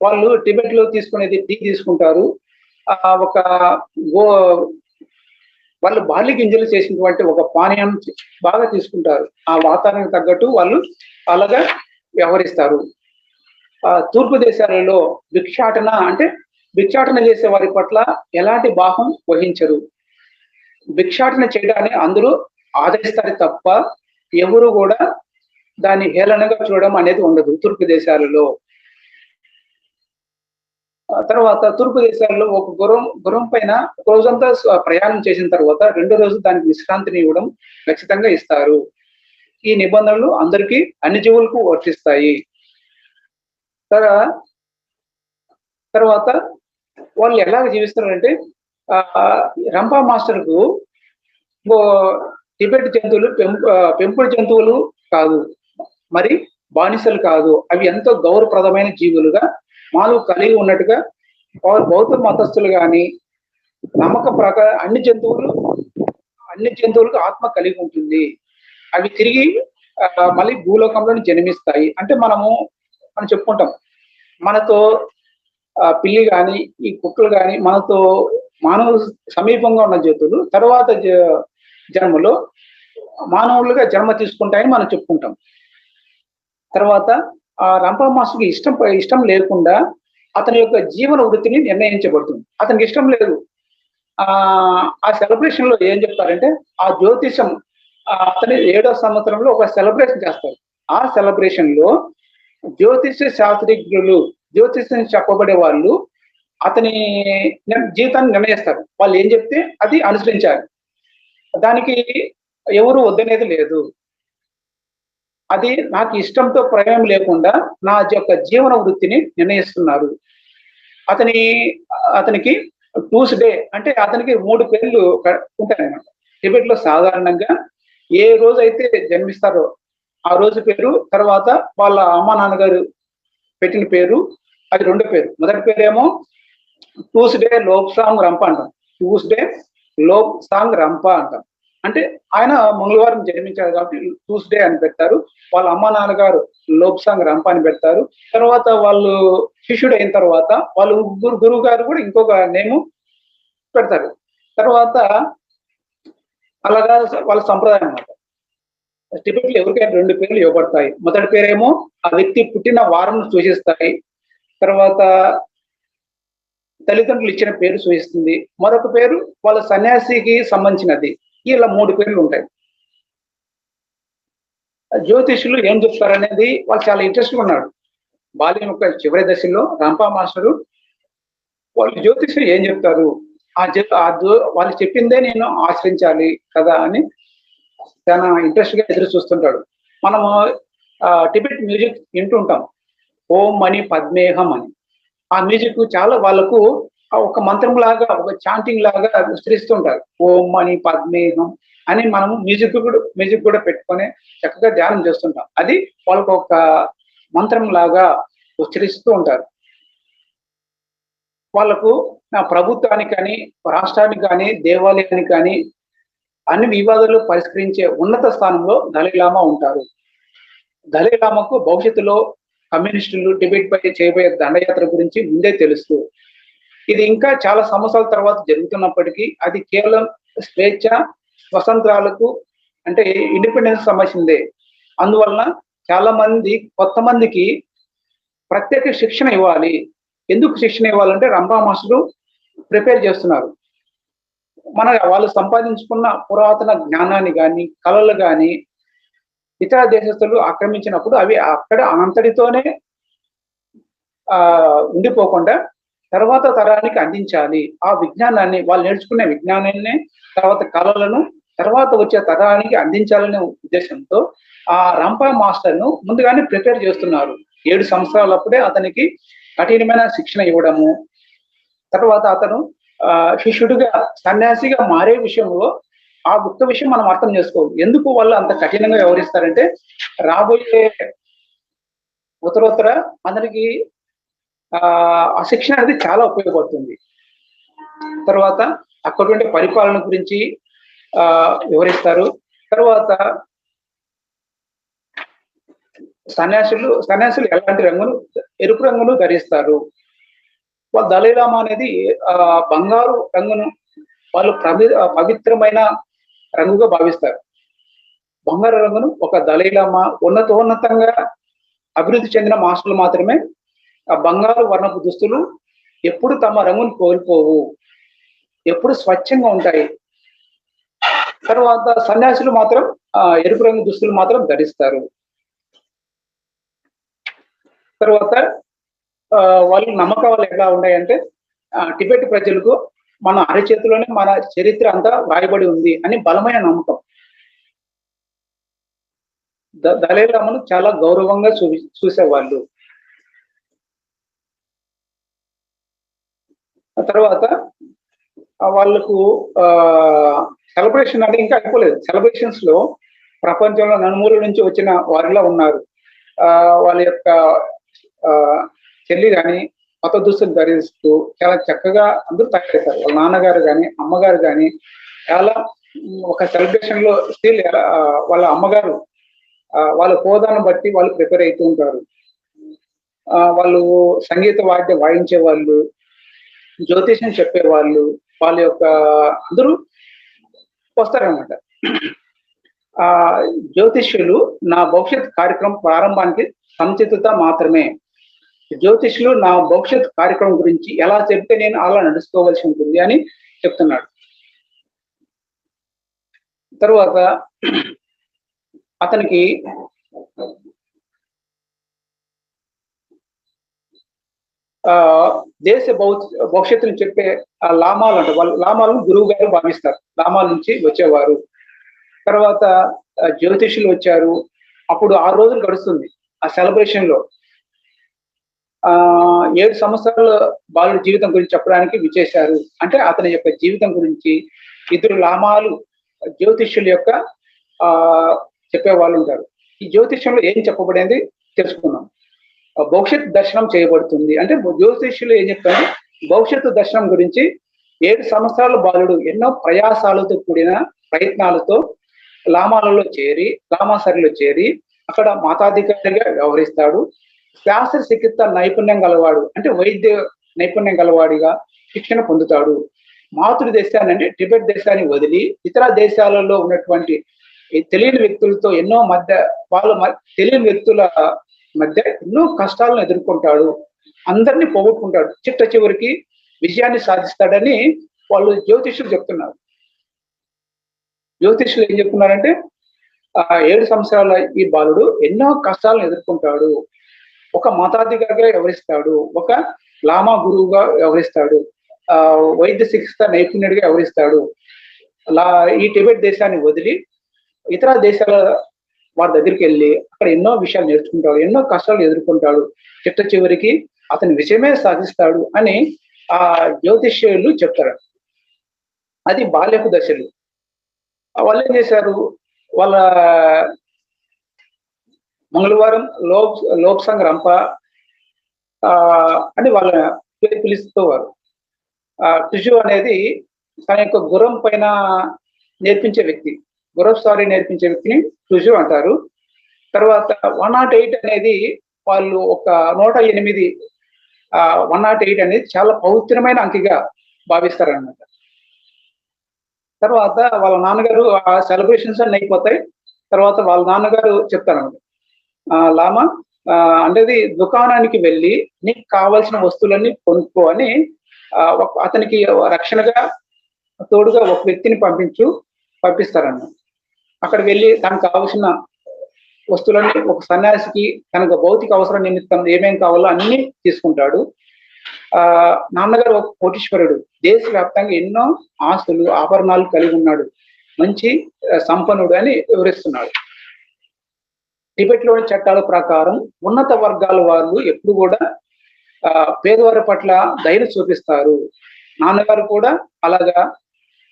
వాళ్ళు టిబెట్ లో తీసుకునేది టీ తీసుకుంటారు. ఒక వాళ్ళు బార్లీ గింజలు చేసినటువంటి ఒక పానీయం బాగా తీసుకుంటారు. ఆ వాతావరణానికి తగ్గట్టు వాళ్ళు అలాగా వ్యవహరిస్తారు. తూర్పు దేశాలలో భిక్షాటన చేసే వారి పట్ల ఎలాంటి భావం వహించరు. భిక్షాటన చేయడాన్ని అందరూ ఆదరిస్తారు తప్ప ఎవరు కూడా దాన్ని హేళనగా చూడడం అనేది ఉండదు తూర్పు దేశాలలో. తర్వాత తూర్పు దేశాల్లో ఒక గుర్రం పైన రోజంతా ప్రయాణం చేసిన తర్వాత 2వ రోజు దానికి విశ్రాంతిని ఇవ్వడం ఖచ్చితంగా ఇస్తారు. ఈ నిబంధనలు అందరికీ, అన్ని జీవులకు వర్తిస్తాయి. తర్వాత వాళ్ళు ఎలాగ జీవిస్తారంటే, రంపా మాస్టర్కు టిబెట్ జంతువులు పెంపుడు జంతువులు కాదు, మరి బానిసలు కాదు, అవి ఎంతో గౌరవప్రదమైన జీవులుగా మాలు కలిగి ఉన్నట్టుగా బౌద్ధ మతస్థులు కానీ నమ్మక ప్రకారం అన్ని జంతువులకు ఆత్మ కలిగి ఉంటుంది. అవి తిరిగి మళ్ళీ భూలోకంలో జన్మిస్తాయి. అంటే మనం చెప్పుకుంటాం, మనతో పిల్లి కానీ ఈ కుక్కలు కానీ మనతో మానవ సమీపంగా ఉన్న జంతువులు తర్వాత జన్మలో మానవులుగా జన్మ తీసుకుంటాయని మనం చెప్పుకుంటాం. తర్వాత ఆ రంపా మాస్టర్కి ఇష్టం లేకుండా అతని యొక్క జీవన వృత్తిని నిర్ణయించబడుతుంది. అతనికి ఇష్టం లేదు. ఆ సెలబ్రేషన్ లో ఏం చెప్తారంటే, ఆ జ్యోతిషం అతని 7వ సంవత్సరంలో ఒక సెలబ్రేషన్ చేస్తారు. ఆ సెలబ్రేషన్ లో జ్యోతిష శాస్త్రజ్ఞులు, జ్యోతిషం చెప్పబడే వాళ్ళు అతని జీవితాన్ని నిర్ణయిస్తారు. వాళ్ళు ఏం చెప్తే అది అనుసరించాలి. దానికి ఎవరు వద్దనేది లేదు. అది నాకు ఇష్టంతో ప్రమేయం లేకుండా నా యొక్క జీవన వృత్తిని నిర్ణయిస్తున్నారు. అతనికి ట్యూస్డే అంటే అతనికి 3 పేర్లు ఉంటాయన్నమాట. టిబెట్ లో సాధారణంగా ఏ రోజు అయితే జన్మిస్తారో ఆ రోజు పేరు, తర్వాత వాళ్ళ అమ్మ నాన్నగారు పెట్టిన పేరు, అది 2 పేరు. మొదటి పేరేమో ట్యూస్డే లోప్సాంగ్ రంప అంటాం. ట్యూస్డే లోప్సాంగ్ రంప అంటాం. అంటే ఆయన మంగళవారం జన్మించారు కాబట్టి ట్యూస్డే అని పెట్టారు. వాళ్ళ అమ్మ నాన్నగారు లోప్సాంగ్ రంప అని పెడతారు. తర్వాత వాళ్ళు శిష్యుడు అయిన తర్వాత వాళ్ళు గురువు గారు కూడా ఇంకొక నేము పెడతారు. తర్వాత అలాగా వాళ్ళ సంప్రదాయం అన్నమాట. టిబెట్ లో ఎవరికైనా 2 పేర్లు ఇవ్వబడతాయి. మొదటి పేరేమో ఆ వ్యక్తి పుట్టిన వారం సూచిస్తాయి. తర్వాత తల్లిదండ్రులు ఇచ్చిన పేరు సూచిస్తుంది. మరొక పేరు వాళ్ళ సన్యాసికి సంబంధించినది. ఇలా 3 పేర్లు ఉంటాయి. జ్యోతిష్యులు ఏం చెప్తారనేది వాళ్ళు చాలా ఇంట్రెస్ట్‌గా ఉన్నాడు. బాల్యం యొక్క చివరి దశలో రంపా మాస్టరు వాళ్ళు జ్యోతిష్యులు ఏం చెప్తారు? వాళ్ళు చెప్పిందే నేను ఆచరించాలి కదా అని చాలా ఇంట్రెస్ట్‌గా ఎదురు చూస్తుంటాడు. మనము టిబెట్ మ్యూజిక్ వింటూ ఉంటాం. ఓం అని పద్మేహం అని. ఆ మ్యూజిక్ చాలా వాళ్ళకు ఒక మంత్రం లాగా, ఒక చాంటింగ్ లాగా ఉచ్చరిస్తుంటారు. ఓం అని పద్మేహం అని మనము మ్యూజిక్ కూడా పెట్టుకొని చక్కగా ధ్యానం చేస్తుంటాం. అది వాళ్ళకు ఒక మంత్రం లాగా ఉచ్చరిస్తూ ఉంటారు. వాళ్ళకు ప్రభుత్వానికి కానీ, రాష్ట్రానికి కానీ, దేవాలయానికి కానీ అన్ని వివాదాలు పరిష్కరించే ఉన్నత స్థానంలో దలైలామా ఉంటారు. దలైలామాకు భవిష్యత్తులో కమ్యూనిస్టులు టిబెట్ పై చేయబోయే దండయాత్ర గురించి ముందే తెలుసు. ఇది ఇంకా చాలా సంవత్సరాల తర్వాత జరుగుతున్నప్పటికీ అది కేవలం స్వేచ్ఛ, స్వతంత్రాలకు అంటే ఇండిపెండెన్స్ సంబంధించిందే. అందువలన చాలా మంది కొత్త మందికి ప్రత్యేక శిక్షణ ఇవ్వాలి. ఎందుకు శిక్షణ ఇవ్వాలంటే రంభా మాస్టరు ప్రిపేర్ చేస్తున్నారు. వాళ్ళు సంపాదించుకున్న పురాతన జ్ఞానాన్ని కానీ, కళలు కానీ ఇతర దేశస్తులు ఆక్రమించినప్పుడు అవి అక్కడ అంతటితోనే ఉండిపోకుండా తర్వాత తరానికి అందించాలి. ఆ విజ్ఞానాన్ని వాళ్ళు నేర్చుకునే విజ్ఞానాన్ని, తర్వాత కళలను తర్వాత వచ్చే తరానికి అందించాలనే ఉద్దేశంతో ఆ రంపా మాస్టర్ను ముందుగానే ప్రిపేర్ చేస్తున్నారు. 7 సంవత్సరాలప్పుడే అతనికి కఠినమైన శిక్షణ ఇవ్వడము, తర్వాత అతను శిష్యుడిగా సన్యాసిగా మారే విషయంలో ఆ ఒక్క విషయం మనం అర్థం చేసుకోవాలి. ఎందుకు వాళ్ళు అంత కఠినంగా వ్యవహరిస్తారంటే రాబోయే ఉత్తరోత్తర అతనికి ఆ శిక్షణ అనేది చాలా ఉపయోగపడుతుంది. తర్వాత అక్కడ ఉండే పరిపాలన గురించి వివరిస్తారు. తర్వాత సన్యాసులు ఎలాంటి రంగును, ఎరుపు రంగును ధరిస్తారు. వాళ్ళు దలైలామా అనేది బంగారు రంగును వాళ్ళు పవిత్రమైన రంగుగా భావిస్తారు. బంగారు రంగును ఒక దలైలామా ఉన్నతంగా అభివృద్ధి చెందిన మాస్టర్లు మాత్రమే ఆ బంగారు వర్ణపు దుస్తులు ఎప్పుడు తమ రంగును కోల్పోవు, ఎప్పుడు స్వచ్ఛంగా ఉంటాయి. తర్వాత సన్యాసులు మాత్రం ఎరుపు రంగు దుస్తులు మాత్రం ధరిస్తారు. తర్వాత వాళ్ళ నమ్మకాలు ఎలా ఉన్నాయంటే టిబెట్ ప్రజలకు మన అరచేతిలోనే మన చరిత్ర అంతా వ్రాయబడి ఉంది అని బలమైన నమ్మకం. దలైలామాను చాలా గౌరవంగా చూసేవాళ్ళు. తర్వాత వాళ్ళకు సెలబ్రేషన్ అంటే ఇంకా అయిపోలేదు. సెలబ్రేషన్స్ లో ప్రపంచంలో నలుమూల నుంచి వచ్చిన వారిలో ఉన్నారు. వాళ్ళ యొక్క చెల్లి కానీ కొత్త దుస్తులు ధరిస్తూ చాలా చక్కగా అందరూ తయారవుతారు. వాళ్ళ నాన్నగారు కానీ అమ్మగారు కానీ చాలా ఒక సెలబ్రేషన్ లో స్టిల్ వాళ్ళ అమ్మగారు వాళ్ళ హోదాను బట్టి వాళ్ళు ప్రిపేర్ అవుతూ ఉంటారు. వాళ్ళు సంగీత వాద్యం వాయించే వాళ్ళు, జ్యోతిష్యం చెప్పేవాళ్ళు, వాళ్ళ యొక్క అందరూ వస్తారనమాట. జ్యోతిష్యులు నా భవిష్యత్ కార్యక్రమం ప్రారంభానికి సంసిద్ధత మాత్రమే. జ్యోతిష్యులు నా భవిష్యత్ కార్యక్రమం గురించి ఎలా చెప్తే నేను అలా నడుచుకోవాల్సి ఉంటుంది అని చెప్తున్నాడు. తర్వాత అతనికి దేశ భవిష్యత్తును చెప్పే లామాలు అంటే వాళ్ళు లామాలను గురువు గారు భావిస్తారు. లామాల నుంచి వచ్చేవారు. తర్వాత జ్యోతిష్యులు వచ్చారు. అప్పుడు 6 రోజులు గడుస్తుంది ఆ సెలబ్రేషన్ లో. 7 సంవత్సరాల బాలుడి జీవితం గురించి చెప్పడానికి విచ్చేశారు. అంటే అతని యొక్క జీవితం గురించి 2 లామాలు జ్యోతిష్యుల యొక్క చెప్పేవాళ్ళు ఉంటారు. ఈ జ్యోతిష్యంలో ఏం చెప్పబడింది తెలుసుకున్నాం. భవిష్యత్ దర్శనం చేయబడుతుంది అంటే జ్యోతిష్యులు ఏం చెప్తారు, భవిష్యత్తు దర్శనం గురించి 7 సంవత్సరాల బాలుడు ఎన్నో ప్రయాసాలతో కూడిన ప్రయత్నాలతో లామాసరిలో చేరి అక్కడ మాతాధికారిగా వ్యవహరిస్తాడు. శాస్త్రచికిత్స నైపుణ్యం గలవాడు అంటే వైద్య నైపుణ్యం గలవాడిగా శిక్షణ పొందుతాడు. మాతృ దేశాన్ని అంటే టిబెట్ దేశాన్ని వదిలి ఇతర దేశాలలో ఉన్నటువంటి తెలియని వ్యక్తులతో తెలియని వ్యక్తుల మధ్య ఎన్నో కష్టాలను ఎదుర్కొంటాడు. అందరినీ పోగొట్టుకుంటాడు. చిట్ట చివరికి విజయాన్ని సాధిస్తాడని వాళ్ళు జ్యోతిష్యులు చెప్తున్నారు. జ్యోతిష్యులు ఏం చెప్తున్నారంటే 7 సంవత్సరాల ఈ బాలుడు ఎన్నో కష్టాలను ఎదుర్కొంటాడు. ఒక మతాధికారిగా వ్యవహరిస్తాడు, ఒక లామా గురువుగా వ్యవహరిస్తాడు, వైద్య చికిత్స నైపుణ్యుడిగా వ్యవహరిస్తాడు. ఈ టిబెట్ దేశాన్ని వదిలి ఇతర దేశాల వారి దగ్గరికి వెళ్ళి అక్కడ ఎన్నో విషయాలు నేర్చుకుంటాడు, ఎన్నో కష్టాలు ఎదుర్కొంటాడు, చిట్ట చివరికి అతని విజయమే సాధిస్తాడు అని ఆ జ్యోతిష్యులు చెప్తారు. అది బాల్యపు దశలు. వాళ్ళు ఏం చేశారు, వాళ్ళ మంగళవారం లోక్ సంఘ్ రంప అని వాళ్ళ పిలుస్తేవారు. టుజు అనేది తన యొక్క గుర్రం పైన నేర్పించే వ్యక్తి, గుర్రపు స్వారీ నేర్పించే వ్యక్తిని టుజు అంటారు. తర్వాత 108 అనేది వాళ్ళు ఒక 108 108 అనేది చాలా పవిత్రమైన అంకిగా భావిస్తారనమాట. తర్వాత వాళ్ళ నాన్నగారు ఆ సెలబ్రేషన్స్ అన్ని అయిపోతాయి. తర్వాత వాళ్ళ నాన్నగారు చెప్తారన్నమాట, లామా అంటే దుకాణానికి వెళ్ళి నీకు కావాల్సిన వస్తువులన్నీ కొనుక్కో అని అతనికి రక్షణగా తోడుగా ఒక వ్యక్తిని పంపిస్తారన్నమాట. అక్కడ వెళ్ళి తనకు కావాల్సిన వస్తువులన్నీ ఒక సన్యాసికి తనకు భౌతిక అవసరం నిమిత్తం ఏమేం కావాలో అన్ని తీసుకుంటాడు. నాన్నగారు ఒక కోటీశ్వరుడు, దేశవ్యాప్తంగా ఎన్నో ఆస్తులు ఆభరణాలు కలిగి ఉన్నాడు, మంచి సంపన్నుడు అని వివరిస్తున్నాడు. టిబెట్లోని చట్టాల ప్రకారం ఉన్నత వర్గాల వాళ్ళు ఎప్పుడు కూడా పేదవారి పట్ల దయను చూపిస్తారు. నాన్నగారు కూడా అలాగా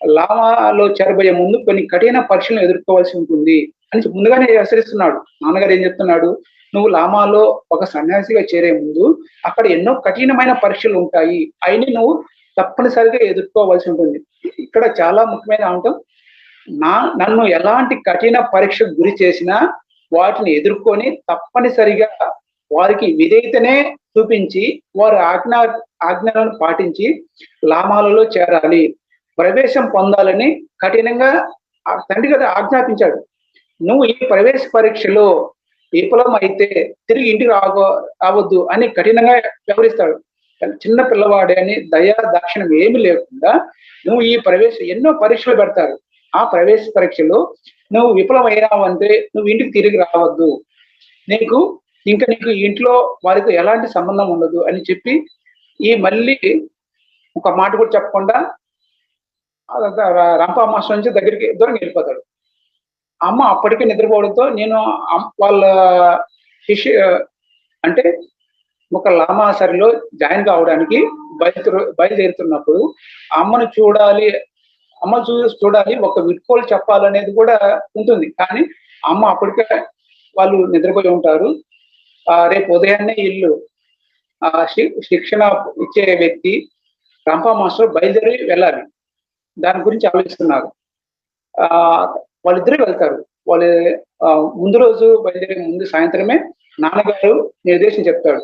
లామాలో చేరబోయే ముందు కొన్ని కఠిన పరీక్షలను ఎదుర్కోవాల్సి ఉంటుంది అని ముందుగానే హెచ్చరిస్తున్నాడు. నాన్నగారు ఏం చెప్తున్నాడు, నువ్వు లామాలో ఒక సన్యాసిగా చేరే ముందు అక్కడ ఎన్నో కఠినమైన పరీక్షలు ఉంటాయి, అయినా నువ్వు తప్పనిసరిగా ఎదుర్కోవాల్సి ఉంటుంది. ఇక్కడ చాలా ముఖ్యమైన అంశం, నన్ను ఎలాంటి కఠిన పరీక్షకు గురి చేసినా వాటిని ఎదుర్కొని తప్పనిసరిగా వారికి విధేయతనే చూపించి వారి ఆజ్ఞలను పాటించి లామాలలో చేరాలి, ప్రవేశం పొందాలని కఠినంగా తండ్రి గారు ఆజ్ఞాపించాడు. నువ్వు ఈ ప్రవేశ పరీక్షలో విఫలం అయితే తిరిగి ఇంటికి రావద్దు అని కఠినంగా వ్యవహరిస్తాడు. చిన్న పిల్లవాడే అని దయా దాక్షిణ్యం ఏమి లేకుండా నువ్వు ఈ ఎన్నో పరీక్షలు పెడతారు, ఆ ప్రవేశ పరీక్షలో నువ్వు విఫలమైనావంటే నువ్వు ఇంటికి తిరిగి రావద్దు, నీకు ఇంట్లో వారితో ఎలాంటి సంబంధం ఉండదు అని చెప్పి మళ్ళీ ఒక మాట కూడా చెప్పకుండా రంపా మాస్టర్ నుంచి దూరం వెళ్ళిపోతాడు. అమ్మ అప్పటికే నిద్రపోవడంతో నేను వాళ్ళ అంటే ఒక లామాసరిలో జాయిన్ కావడానికి బయలుదేరుతున్నప్పుడు అమ్మను చూడాలి, ఒక వీడ్కోలు చెప్పాలనేది కూడా ఉంటుంది. కానీ అమ్మ అప్పటికే వాళ్ళు నిద్రపోయి ఉంటారు. రేపు ఉదయాన్నే ఇల్లు శిక్షణ ఇచ్చే వ్యక్తి రంపా మాస్టర్ బయలుదేరి వెళ్ళాలి, దాని గురించి ఆలోచిస్తున్నారు. వాళ్ళిద్దరూ వెళ్తారు. వాళ్ళు ముందు రోజు బయలుదేరే ముందు సాయంత్రమే నాన్నగారు నిర్దేశం చెప్తాడు,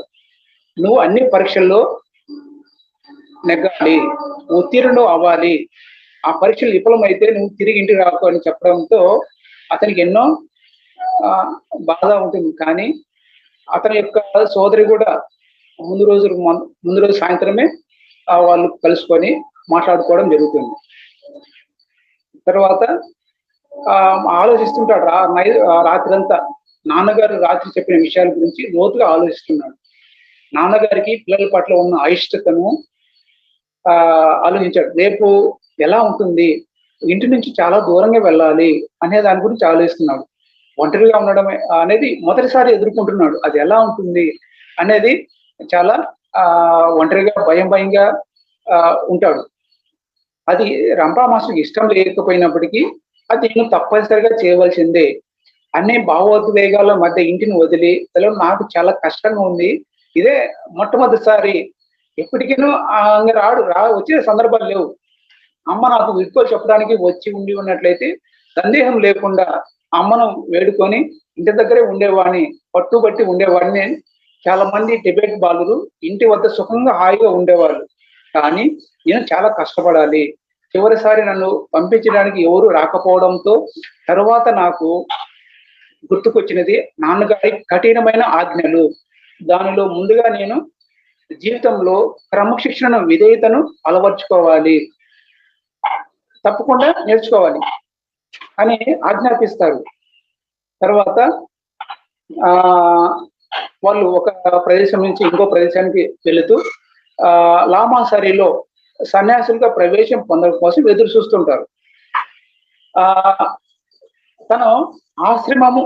నువ్వు అన్ని పరీక్షల్లో నెగ్గాలి, ఉత్తీర్ణుడు అవ్వాలి, ఆ పరీక్షలు విఫలమైతే నువ్వు తిరిగి ఇంటికి రాకు అని చెప్పడంతో అతనికి ఎన్నో బాధ ఉంటుంది. కానీ అతని యొక్క సోదరి కూడా ముందు రోజు సాయంత్రమే వాళ్ళు కలుసుకొని మాట్లాడుకోవడం జరుగుతుంది. తర్వాత ఆలోచిస్తుంటాడు రాత్రంతా. నాన్నగారు రాత్రి చెప్పిన విషయాల గురించి లోతుగా ఆలోచిస్తున్నాడు. నాన్నగారికి పిల్లల పట్ల ఉన్న అయిష్టతను ఆలోచించాడు. రేపు ఎలా ఉంటుంది, ఇంటి నుంచి చాలా దూరంగా వెళ్ళాలి అనే దాని గురించి ఆలోచిస్తున్నాడు. ఒంటరిగా ఉండడం అనేది మొదటిసారి ఎదుర్కొంటున్నాడు. అది ఎలా ఉంటుంది అనేది చాలా ఒంటరిగా భయంగా ఉంటాడు. అది రంపా మాస్టర్కి ఇష్టం లేకపోయినప్పటికీ అది నేను తప్పనిసరిగా చేయవలసిందే. అన్ని భావోద్వేగాల మధ్య ఇంటిని వదిలి నాకు చాలా కష్టంగా ఉంది, ఇదే మొట్టమొదటిసారి, ఎప్పటికీనూ వచ్చే సందర్భాలు లేవు. అమ్మ నాకు వీడ్కోలు చెప్పడానికి వచ్చి ఉన్నట్లయితే సందేహం లేకుండా అమ్మను వేడుకొని ఇంటి దగ్గరే ఉండేవాడిని, పట్టుబట్టి ఉండేవాడిని. చాలా మంది టిబెట్ బాలురు ఇంటి వద్ద సుఖంగా హాయిగా ఉండేవాళ్ళు. కానీ నేను చాలా కష్టపడాలి. చివరిసారి నన్ను పంపించడానికి ఎవరు రాకపోవడంతో తరువాత నాకు గుర్తుకొచ్చినది నాన్నగారి కఠినమైన ఆజ్ఞలు. దానిలో ముందుగా నేను జీవితంలో క్రమశిక్షణను విధేయతను అలవర్చుకోవాలి, తప్పకుండా నేర్చుకోవాలి అని ఆజ్ఞాపిస్తారు. తర్వాత ఆ వాళ్ళు ఒక ప్రదేశం నుంచి ఇంకో ప్రదేశానికి వెళుతూ లామాసరిలో సన్యాసులుగా ప్రవేశం పొందడం కోసం ఎదురు చూస్తుంటారు. ఆ తను ఆశ్రమము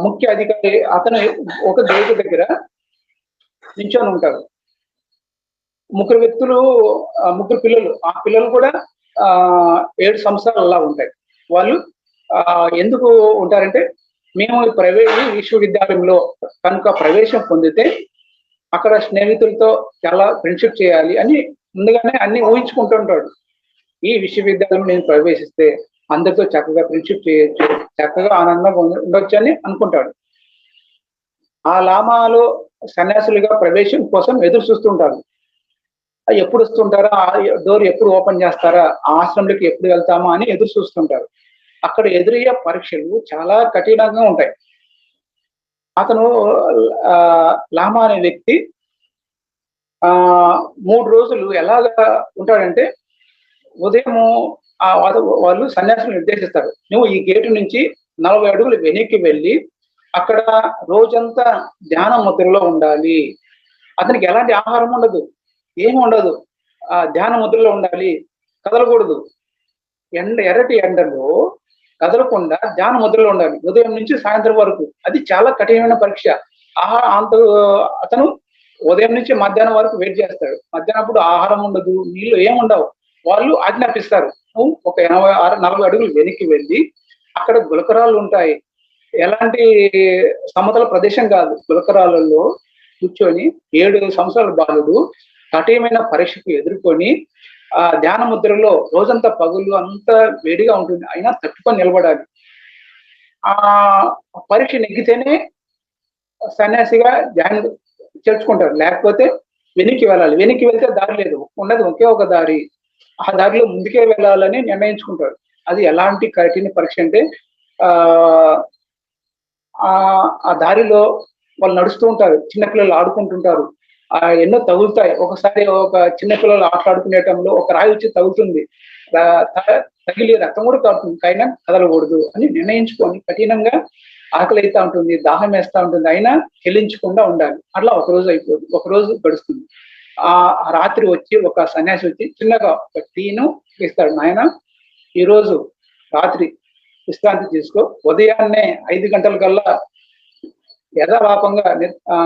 ముఖ్య అధికారి అతను ఒక గేటు దగ్గర నించొని ఉంటారు. ముగ్గురు వ్యక్తులు, ముగ్గురు పిల్లలు, ఆ పిల్లలు కూడా 7 సంవత్సరాలు అలా ఉంటాయి. వాళ్ళు ఎందుకు ఉంటారంటే, మేము ప్రైవేట్ విశ్వవిద్యాలయంలో కనుక ప్రవేశం పొందితే అక్కడ స్నేహితులతో చాలా ఫ్రెండ్షిప్ చేయాలి అని ముందుగానే అన్ని ఊహించుకుంటూ ఉంటాడు. ఈ విశ్వవిద్యాలయం నేను ప్రవేశిస్తే అందరితో చక్కగా ఫ్రెండ్షిప్ చేయొచ్చు, చక్కగా ఆనందంగా ఉండొచ్చు అని అనుకుంటాడు. ఆ లామాలో సన్యాసులుగా ప్రవేశం కోసం ఎదురు చూస్తుంటారు. ఎప్పుడు వస్తుంటారా, ఆ డోర్ ఎప్పుడు ఓపెన్ చేస్తారా, ఆశ్రమంలోకి ఎప్పుడు వెళ్తామా అని ఎదురు చూస్తుంటారు. అక్కడ ఎదురయ్యే పరీక్షలు చాలా కఠినంగా ఉంటాయి. అతను లామా అనే వ్యక్తి 3 రోజులు ఎలాగా ఉంటాడంటే, ఉదయము వాళ్ళు సన్యాసులు నిర్దేశిస్తారు. నువ్వు ఈ గేటు నుంచి 40 అడుగులు వెనక్కి వెళ్ళి అక్కడ రోజంతా ధ్యాన ముద్రలో ఉండాలి. అతనికి ఎలాంటి ఆహారం ఉండదు, ఏమి ఉండదు. ధ్యాన ముద్రలో ఉండాలి, కదలకూడదు. ఎర్రటి ఎండలో కదలకుండా ధ్యాన ముద్రలో ఉండాలి ఉదయం నుంచి సాయంత్రం వరకు. అది చాలా కఠినమైన పరీక్ష. అంత అతను ఉదయం నుంచి మధ్యాహ్నం వరకు వెయిట్ చేస్తాడు. మధ్యాహ్నం అప్పుడు ఆహారం ఉండదు, నీళ్లు ఏముండవు. వాళ్ళు ఆజ్ఞాపిస్తారు, నువ్వు ఒక 40 అడుగులు వెనక్కి వెళ్ళి అక్కడ గులకరాళ్ళు ఉంటాయి. ఎలాంటి సమతల ప్రదేశం కాదు. గులకరాళ్ళలో కూర్చొని 7 సంవత్సరాల బాలుడు కఠినమైన పరీక్షకు ఎదుర్కొని ధ్యాన ముద్రలో రోజంతా పగులు అంతా వేడిగా ఉంటుంది, అయినా తట్టుకొని నిలబడాలి. ఆ పరీక్ష నెగ్గితేనే సన్యాసిగా చేర్చుకుంటారు, లేకపోతే వెనక్కి వెళ్ళాలి. వెనక్కి వెళ్తే దారి లేదు, ఉన్నది ఒకే ఒక దారి. ఆ దారిలో ముందుకే వెళ్ళాలని నిర్ణయించుకుంటారు. అది ఎలాంటి కఠిన పరీక్ష అంటే, ఆ దారిలో వాళ్ళు నడుస్తూ ఉంటారు, చిన్నపిల్లలు ఆడుకుంటుంటారు, ఎన్నో తగులుతాయి. ఒకసారి ఒక చిన్నపిల్లలు ఆటలాడుకునేటంలో ఒక రాయి వచ్చి తగులుతుంది, తగిలి రక్తం కూడా కారుతుంది, అయినా కదలకూడదు అని నిర్ణయించుకొని కఠినంగా ఆకలి అవుతా ఉంటుంది, దాహం వేస్తా ఉంటుంది, అయినా చెల్లించకుండా ఉండాలి. అట్లా ఒకరోజు అయిపోతుంది, ఒకరోజు గడుస్తుంది. ఆ రాత్రి వచ్చి ఒక సన్యాసి వచ్చి చిన్నగా ఒక టీను ఇస్తాడు. నాయన, ఈరోజు రాత్రి విశ్రాంతి తీసుకో, ఉదయాన్నే 5 గంటల కల్లా యథాలాపంగా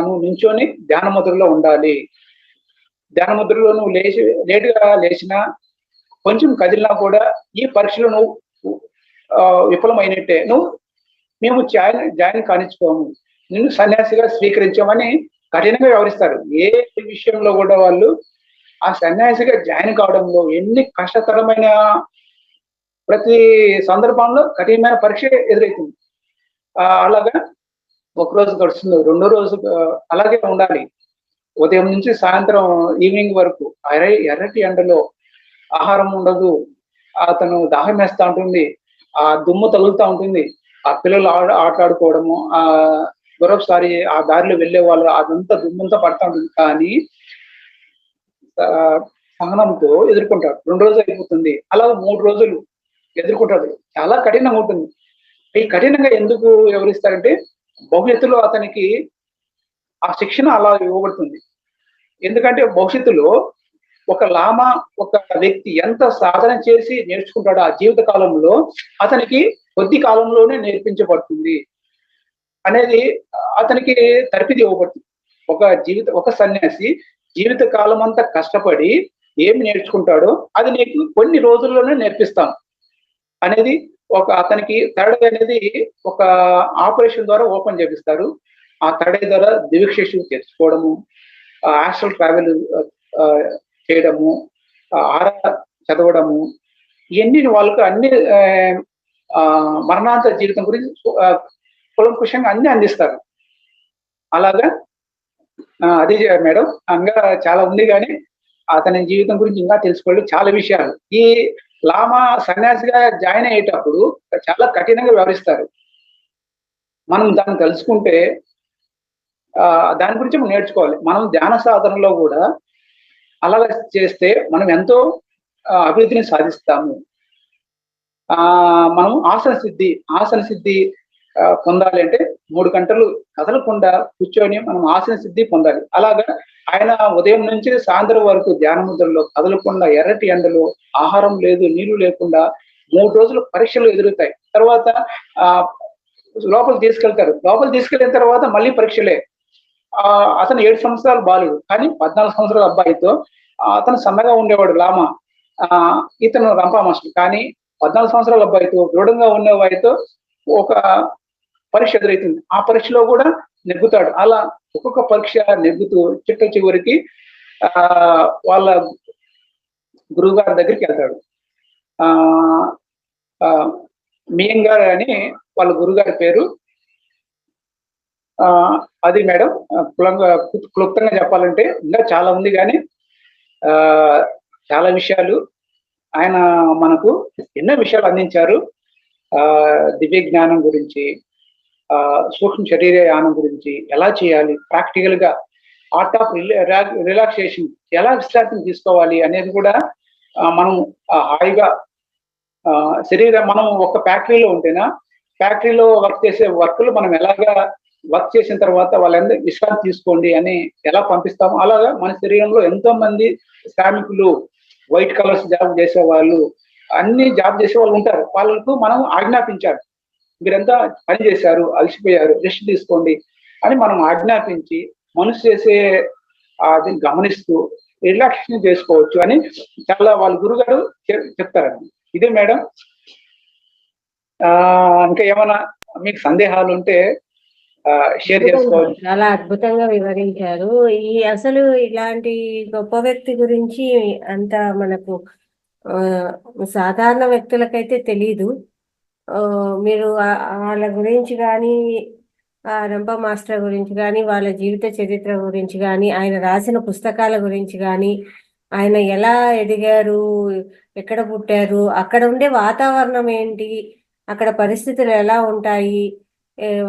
నువ్వు నించొని ధ్యాన ముద్రలో ఉండాలి. ధ్యాన ముద్రలో నువ్వు లేటుగా లేచినా, కొంచెం కదిలినా కూడా ఈ పరీక్షలో నువ్వు విఫలమైనట్టే. మేము జాయిన్ కానిచ్చుకోము, నిన్ను సన్యాసిగా స్వీకరించామని కఠినంగా వ్యవహరిస్తారు. ఏ విషయంలో కూడా వాళ్ళు ఆ సన్యాసిగా జాయిన్ కావడంలో ఎన్ని కష్టతరమైన ప్రతి సందర్భంలో కఠినమైన పరీక్ష ఎదురవుతుంది. అలాగా ఒకరోజు గడుస్తుంది, రెండో రోజు అలాగే ఉండాలి. ఉదయం నుంచి సాయంత్రం ఈవినింగ్ వరకు ఎర్రటి ఎండలో ఆహారం ఉండదు, అతను దాహం వేస్తా ఉంటుంది, ఆ దుమ్ము తగులుతూ ఉంటుంది, ఆ పిల్లలు ఆటలాడుకోవడము, మరొకసారి ఆ దారిలో వెళ్ళే వాళ్ళు అదంతా దుమ్మంతా పడతా ఉంటుంది. కానీ సహనంతో ఎదుర్కొంటాడు. 2 రోజులు అయిపోతుంది, అలా 3 రోజులు ఎదుర్కొంటాడు. చాలా కఠినంగా ఉంటుంది. ఈ కఠినంగా ఎందుకు వివరిస్తారంటే, భవిష్యత్తులో అతనికి ఆ శిక్షణ అలా ఇవ్వబడుతుంది. ఎందుకంటే భవిష్యత్తులో ఒక లామా, ఒక వ్యక్తి ఎంత సాధన చేసి నేర్చుకుంటాడో ఆ జీవిత కాలంలో అతనికి కొద్ది కాలంలోనే నేర్పించబడుతుంది అనేది అతనికి తరపిది ఇవ్వబడుతుంది. ఒక సన్యాసి జీవిత కాలం అంతా కష్టపడి ఏమి నేర్చుకుంటాడో అది నీకు కొన్ని రోజుల్లోనే నేర్పిస్తాం అనేది అతనికి తడై అనేది ఒక ఆపరేషన్ ద్వారా ఓపెన్ చేపిస్తారు. ఆ తడై ద్వారా దివ్యక్షేషం తెచ్చుకోవడము, ఆస్ట్రల్ ట్రావెల్ చేయడము, ఆరా చదవడము, ఇవన్నీ వాళ్ళకు అన్ని మరణాంతర జీవితం గురించి కులంకుషంగా అన్ని అందిస్తారు. అలాగా అదే మేడం, ఇంకా చాలా ఉంది, కానీ అతని జీవితం గురించి ఇంకా తెలుసుకోవాలి చాలా విషయాలు. ఈ లామా సన్యాసిగా జాయిన్ అయ్యేటప్పుడు చాలా కఠినంగా వ్యవహరిస్తారు. మనం దాన్ని తెలుసుకుంటే దాని గురించి మనం నేర్చుకోవాలి. మనం ధ్యాన సాధనలో కూడా అలాగా చేస్తే మనం ఎంతో అభివృద్ధిని సాధిస్తాము. మనం ఆసన సిద్ధి పొందాలి అంటే 3 గంటలు కదలకుండా కూర్చొని మనం ఆసన సిద్ధి పొందాలి. అలాగా ఆయన ఉదయం నుంచి సాయంత్రం వరకు ధ్యాన ముద్రలో కదలకుండా ఎర్రటి ఎండలో ఆహారం లేదు, నీళ్లు లేకుండా 3 రోజులు పరీక్షలు ఎదురుతాయి. తర్వాత లోపలికి తీసుకెళ్తారు. లోపలికి తీసుకెళ్ళిన తర్వాత మళ్ళీ పరీక్షలే. అతను 7 సంవత్సరాల బాలుడు, కానీ 14 సంవత్సరాల అబ్బాయితో అతను సన్నగా ఉండేవాడు లామా. ఇతను రంపా మాస్టర్, కానీ 14 సంవత్సరాల అబ్బాయితో దృఢంగా ఉన్న వారితో ఒక పరీక్ష ఎదురవుతుంది. ఆ పరీక్షలో కూడా నెగ్గుతాడు. అలా ఒక్కొక్క పరీక్ష నెగ్గుతూ చివరికి వాళ్ళ గురువు గారి దగ్గరికి వెళ్తాడు. మియంగారు అని వాళ్ళ గురుగారి పేరు. అది మేడం క్లుప్తంగా చెప్పాలంటే ఇంకా చాలా ఉంది, కానీ చాలా విషయాలు ఆయన మనకు ఎన్నో విషయాలు అందించారు. దివ్య జ్ఞానం గురించి, సూక్ష్మ శరీర యానం గురించి, ఎలా చేయాలి ప్రాక్టికల్ గా, ఆర్ట్ ఆఫ్ రిలాక్సేషన్, ఎలా విశ్రాంతిని తీసుకోవాలి అనేది కూడా మనం హాయిగా మనం ఒక ఫ్యాక్టరీలో ఉంటేనా, ఫ్యాక్టరీలో వర్క్ చేసే వర్కులు మనం ఎలాగా వర్క్ చేసిన తర్వాత వాళ్ళందరూ విశ్రాంతి తీసుకోండి అని ఎలా పంపిస్తామో, అలాగా మన శరీరంలో ఎంతో మంది శ్రామికులు, వైట్ కలర్స్ జాబ్ చేసే వాళ్ళు, అన్ని జాబ్ చేసే వాళ్ళు ఉంటారు. వాళ్ళకు మనం ఆజ్ఞాపించాలి, మీరంతా పని చేశారు, అలసిపోయారు, రెస్ట్ తీసుకోండి అని మనం ఆజ్ఞాపించి మనసు చేసే అది గమనిస్తూ రిలాక్సేషన్ చేసుకోవచ్చు అని చాలా వాళ్ళ గురుగారు చెప్తారండి. ఇదే మేడం. ఇంకా ఏమైనా మీకు సందేహాలు ఉంటే షేర్ చేసుకోవచ్చు. చాలా అద్భుతంగా వివరించారు. అసలు ఇలాంటి గొప్ప వ్యక్తి గురించి అంత మనకు సాధారణ వ్యక్తులకైతే తెలీదు. మీరు వాళ్ళ గురించి కానీ, రంప మాస్టర్ గురించి కానీ, వాళ్ళ జీవిత చరిత్ర గురించి కానీ, ఆయన రాసిన పుస్తకాల గురించి కానీ, ఆయన ఎలా ఎదిగారు, ఎక్కడ పుట్టారు, అక్కడ ఉండే వాతావరణం ఏంటి, అక్కడ పరిస్థితులు ఎలా ఉంటాయి,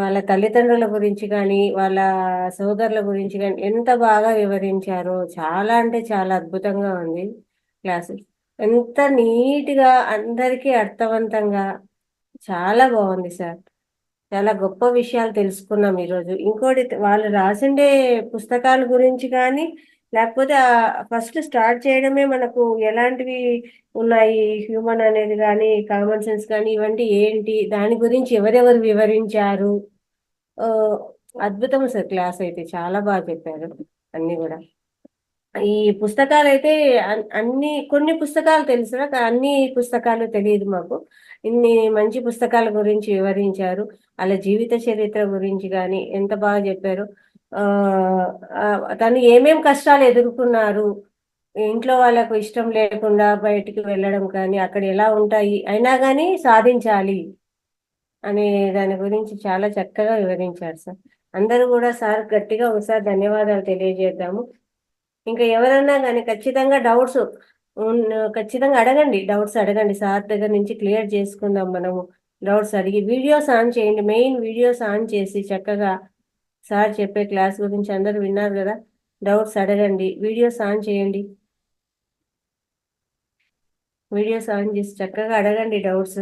వాళ్ళ తల్లిదండ్రుల గురించి కానీ, వాళ్ళ సోదరుల గురించి కానీ ఎంత బాగా వివరించారో. చాలా అంటే చాలా అద్భుతంగా ఉంది క్లాసు. ఎంత నీట్గా, అందరికీ అర్థవంతంగా, చాలా బాగుంది సార్. చాలా గొప్ప విషయాలు తెలుసుకున్నాం ఈరోజు. ఇంకోటి, వాళ్ళు రాసిండే పుస్తకాల గురించి కానీ, లేకపోతే ఫస్ట్ స్టార్ట్ చేయడమే మనకు ఎలాంటివి ఉన్నాయి, హ్యూమన్ అనేది కానీ, కామన్ సెన్స్ కానీ, ఇవన్నీ ఏంటి, దాని గురించి ఎవరెవరు వివరించారు. అద్భుతం సార్. క్లాస్ అయితే చాలా బాగా చెప్పారు అన్ని కూడా. ఈ పుస్తకాలు అయితే కొన్ని పుస్తకాలు తెలుసు, అన్ని పుస్తకాలు తెలియదు మాకు. ఇన్ని మంచి పుస్తకాల గురించి వివరించారు. అలా జీవిత చరిత్ర గురించి కానీ ఎంత బాగా చెప్పారు. తను ఏమేం కష్టాలు ఎదుర్కొన్నారు, ఇంట్లో వాళ్ళకు ఇష్టం లేకుండా బయటికి వెళ్ళడం కానీ, అక్కడ ఎలా ఉంటాయి, అయినా కానీ సాధించాలి అనే దాని గురించి చాలా చక్కగా వివరించారు సార్. అందరూ కూడా సార్ గట్టిగా ఒకసారి ధన్యవాదాలు తెలియజేద్దాము. ఇంకా ఎవరన్నా కానీ ఖచ్చితంగా ఖచ్చితంగా డౌట్స్ అడగండి. సార్ దగ్గర నుంచి క్లియర్ చేసుకుందాం మనము. డౌట్స్ అడిగి వీడియోస్ ఆన్ చేయండి. మెయిన్ వీడియోస్ ఆన్ చేసి చక్కగా సార్ చెప్పే క్లాస్ గురించి అందరూ విన్నారు కదా, డౌట్స్ అడగండి, వీడియోస్ ఆన్ చేయండి. వీడియోస్ ఆన్ చేసి చక్కగా అడగండి డౌట్స్.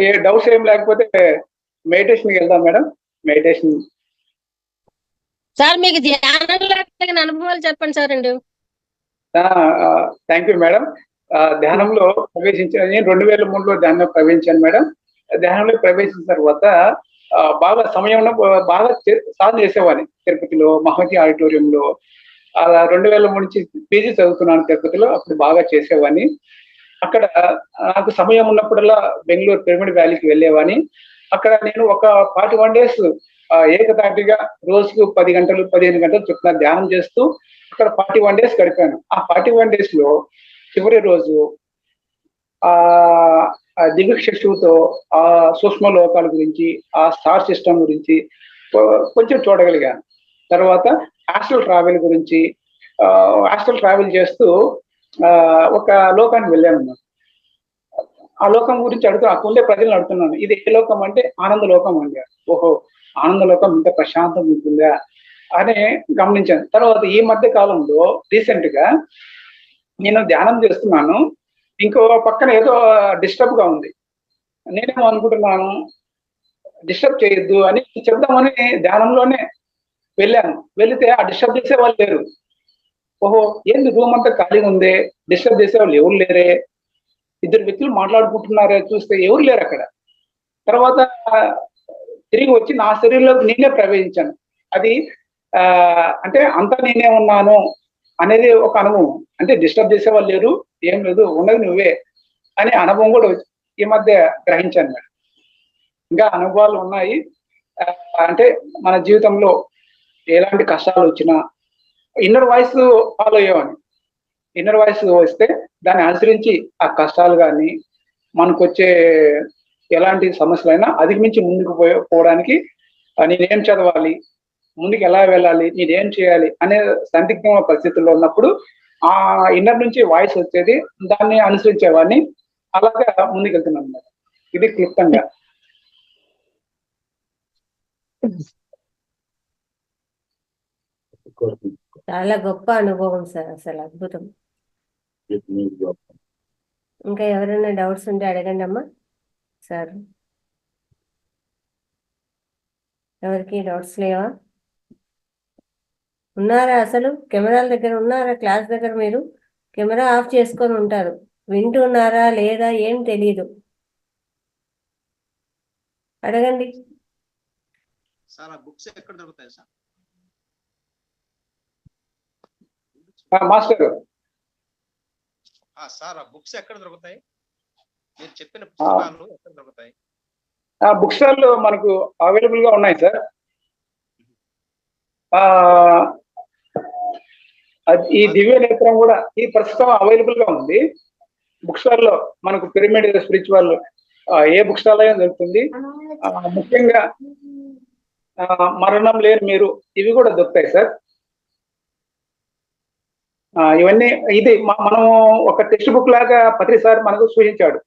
ఏ డౌట్స్ ఏం లేకపోతే మెడిటేషన్కి వెళ్దాం మేడం. మెడిటేషన్ సార్, మీకు ధ్యానంలో అనుభవాలు చెప్పండి సార్. Thank you madam. ధ్యానంలో ప్రవేశించాను నేను 2003లో ధ్యానంలో ప్రవేశించాను మేడం. ధ్యానంలో ప్రవేశించిన తర్వాత బాగా సమయంలో బాగా సాధన చేసేవాడిని. తిరుపతిలో మహతి ఆడిటోరియంలో అలా 2003 నుంచి పీజీ చదువుతున్నాను తిరుపతిలో. అప్పుడు బాగా చేసేవాడిని. అక్కడ నాకు సమయం ఉన్నప్పుడల్లా బెంగళూరు పిరమిడ్ వ్యాలీకి వెళ్ళేవాడిని. అక్కడ నేను ఒక 41 days ఏకతాటిగా రోజుకు 10 గంటలు 15 గంటలు చొప్పున ధ్యానం చేస్తూ అక్కడ 41 days గడిపాను. ఆ 41 days లో చివరి రోజు ఆ ఆ దివ్య చక్షువుతో ఆ సూక్ష్మ లోకాల గురించి, ఆ స్టార్ సిస్టమ్ గురించి కొంచెం చూడగలిగాను. తర్వాత ఆస్ట్రల్ ట్రావెల్ గురించి ఆస్ట్రల్ ట్రావెల్ చేస్తూ ఒక లోకానికి వెళ్ళాను. ఆ లోకం గురించి అక్కడ ఉండే ప్రజలను అడుగుతున్నాను, ఇది ఏ లోకం అంటే ఆనంద లోకం అండి. ఓహో, ఆనంద లోకం ఇంత ప్రశాంతం ఉంటుందా అని గమనించాను. తర్వాత ఈ మధ్య కాలంలో రీసెంట్ గా నేను ధ్యానం చేస్తున్నాను, ఇంకో పక్కన ఏదో డిస్టర్బ్ గా ఉంది. నేనేమో అనుకుంటున్నాను, డిస్టర్బ్ చేయొద్దు అని చెప్దామని ధ్యానంలోనే వెళ్ళాను. వెళితే ఆ డిస్టర్బ్ చేసే వాళ్ళు లేరు. ఓహో, ఏంది రూమ్ అంతా ఖాళీగా ఉంది, డిస్టర్బ్ చేసే వాళ్ళు ఎవరు లేరే, ఇద్దరు వ్యక్తులు మాట్లాడుకుంటున్నారే, చూస్తే ఎవరు లేరు అక్కడ. తర్వాత తిరిగి వచ్చి నా శరీరంలోకి నేనే ప్రవేశించాను. అది అంటే అంతా నేనే ఉన్నాను అనేది ఒక అనుభవం. అంటే డిస్టర్బ్ చేసే వాళ్ళు లేరు, ఏం లేదు, ఉన్నది నువ్వే అనే అనుభవం కూడా ఈ మధ్య గ్రహించాను మేడం. ఇంకా అనుభవాలు ఉన్నాయి. అంటే మన జీవితంలో ఎలాంటి కష్టాలు వచ్చినా ఇన్నర్ వాయిస్ ఫాలో అయ్యేవాడిని. ఇన్నర్ వాయిస్ వస్తే దాన్ని అనుసరించి ఆ కష్టాలు కానీ మనకు వచ్చే ఎలాంటి సమస్యలైనా అధిగమించి ముందుకు పోవడానికి నేనేం చదవాలి, ముందుకు ఎలా వెళ్ళాలి, నేనేం చేయాలి అనే సందిగ్ధమైన పరిస్థితుల్లో ఉన్నప్పుడు ఆ ఇన్నర్ నుంచి వాయిస్ వచ్చేది, దాన్ని అనుసరించేవాడిని. అలాగా ముందుకెళ్తున్నాను అన్నమాట. ఇది క్లుప్తంగా. చాలా గొప్ప అనుభవం సార్, అసలు అద్భుతం. ఇంకా ఎవరైనా డౌట్స్ ఉంటే అడగండి అమ్మా సార్. ఎవరికి డౌట్స్ లేవా? ఉన్నారా? అసలు కెమెరాల దగ్గర ఉన్నారా? క్లాస్ దగ్గర మీరు కెమెరా ఆఫ్ చేసుకొని ఉంటారు, వింటున్నారా లేదా ఏం తెలీదు. అడగండి సార్. ఆ బుక్స్ ఎక్కడ దొరుకుతాయి సార్? మాస్టర్ సార్, ఆ బుక్స్ ఎక్కడ దొరుకుతాయి? మీరు చెప్పిన పుస్తకాలు ఎక్కడ దొరుకుతాయి? బుక్ స్టాల్ మనకు అవైలబుల్ గా ఉన్నాయి సార్. ఈ దివ్య నేత్రం కూడా ఈ ప్రస్తుతం అవైలబుల్ గా ఉంది బుక్ స్టాల్ లో. మనకు పిరమిడ్ స్పిరిచువల్ ఏ బుక్ స్టాల్ అయినా దొరుకుతుంది. ముఖ్యంగా మరణం లేని మీరు, ఇవి కూడా దొరుకుతాయి సార్. ఇవన్నీ ఇది మనం ఒక టెక్స్ట్ బుక్ లాగా పత్రి సార్ మనకు సూచించాడు,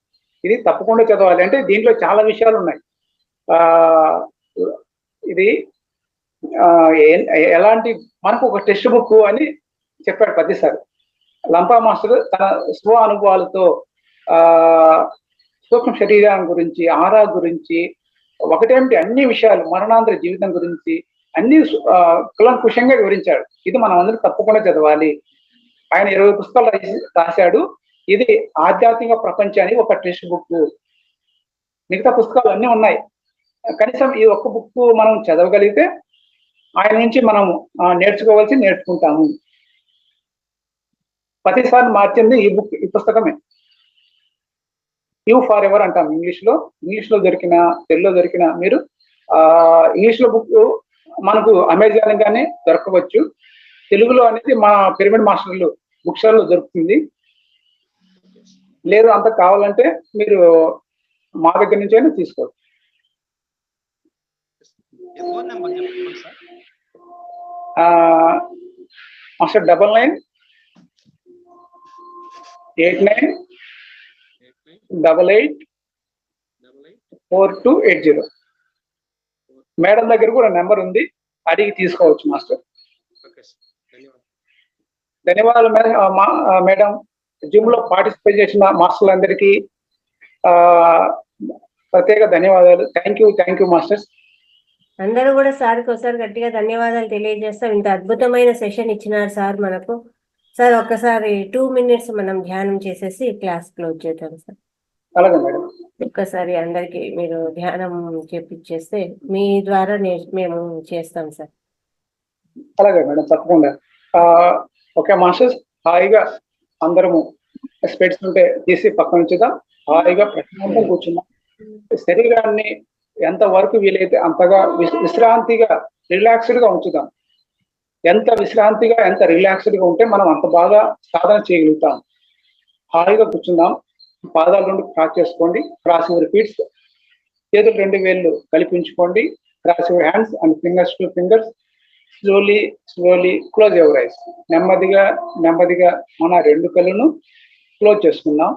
ఇది తప్పకుండా చదవాలి. అంటే దీంట్లో చాలా విషయాలు ఉన్నాయి. ఇది ఎలాంటి మనకు ఒక టెక్స్ట్ బుక్ అని చెప్పాడు పత్రి సార్. లంపా మాస్టర్ తన స్వ అనుభవాలతో సూక్ష్మ శరీరం గురించి, ఆరా గురించి, ఒకటేమిటి అన్ని విషయాలు, మరణాంతర జీవితం గురించి అన్ని కులంకుషంగా వివరించాడు. ఇది మనం అందరూ తప్పకుండా చదవాలి. ఆయన 20 పుస్తకాలు రాశాడు. ఇది ఆధ్యాత్మిక ప్రపంచానికి ఒక టెక్స్ట్ బుక్. మిగతా పుస్తకాలు అన్నీ ఉన్నాయి. కనీసం ఈ ఒక్క బుక్ మనం చదవగలిగితే ఆయన నుంచి మనం నేర్చుకుంటాము. ప్రతిసారి మార్చింది ఈ బుక్, ఈ పుస్తకమే. యూ ఫార్ ఎవర్ అంటాం ఇంగ్లీష్ లో దొరికిన, తెలుగులో దొరికిన మీరు ఇంగ్లీష్ లో బుక్ మనకు అమెజాన్ గానే దొరకవచ్చు. తెలుగులో అనేది మా పిరమిడ్ మాస్టర్లు బుక్ స్టాల్ లో దొరుకుతుంది. లేదు అంత కావాలంటే మీరు మా దగ్గర నుంచి అయినా తీసుకోవచ్చు. మాస్టర్ 9989884280. మేడం దగ్గర కూడా నెంబర్ ఉంది, అడిగి తీసుకోవచ్చు మాస్టర్. ధన్యవాదాలు మేడం. జిమ్ లో పార్టిసిపేట్ చేసిన మాస్టర్లందరికీ ప్రత్యేక ధన్యవాదాలు. Thank you masters. అందరూ కూడా సార్కి ఒకసారి గట్టిగా ధన్యవాదాలు తెలియజేస్తాం. ఇంత అద్భుతమైన సెషన్ ఇచ్చినారు సార్ మనకు. సార్ ఒక్కసారి 2 minutes మనం ధ్యానం చేసేసి క్లాస్ క్లోజ్ చేద్దాం సార్. అలాగే మేడం. ఒక్కసారి అందరికి మీరు ధ్యానం చేపిచ్చేస్తే మీ ద్వారా మేము చేస్తాం సార్. అలాగే మేడం, తప్పకుండా. ఓకే మాస్టర్స్, హాయిగా అందరము స్పెట్స్ ఉంటే తీసి పక్కన ఉంచుదాం. హాయిగా ప్రశాంతంగా కూర్చున్నాం. శరీరాన్ని ఎంత వరకు వీలైతే అంతగా విశ్రాంతిగా రిలాక్స్డ్గా ఉంచుదాం. ఎంత విశ్రాంతిగా ఎంత రిలాక్స్డ్గా ఉంటే మనం అంత బాగా సాధన చేయగలుగుతాం. హాయిగా కూర్చుందాం. పాదాలు రెండు క్రాస్ చేసుకోండి. Cross your feets. చేతులు 2 వేళ్ళు కలిపి ఉంచుకోండి. Cross your hands and fingers to fingers. Slowly close your eyes. నెమ్మదిగా మన 2 కళ్ళను క్లోజ్ చేసుకుందాం.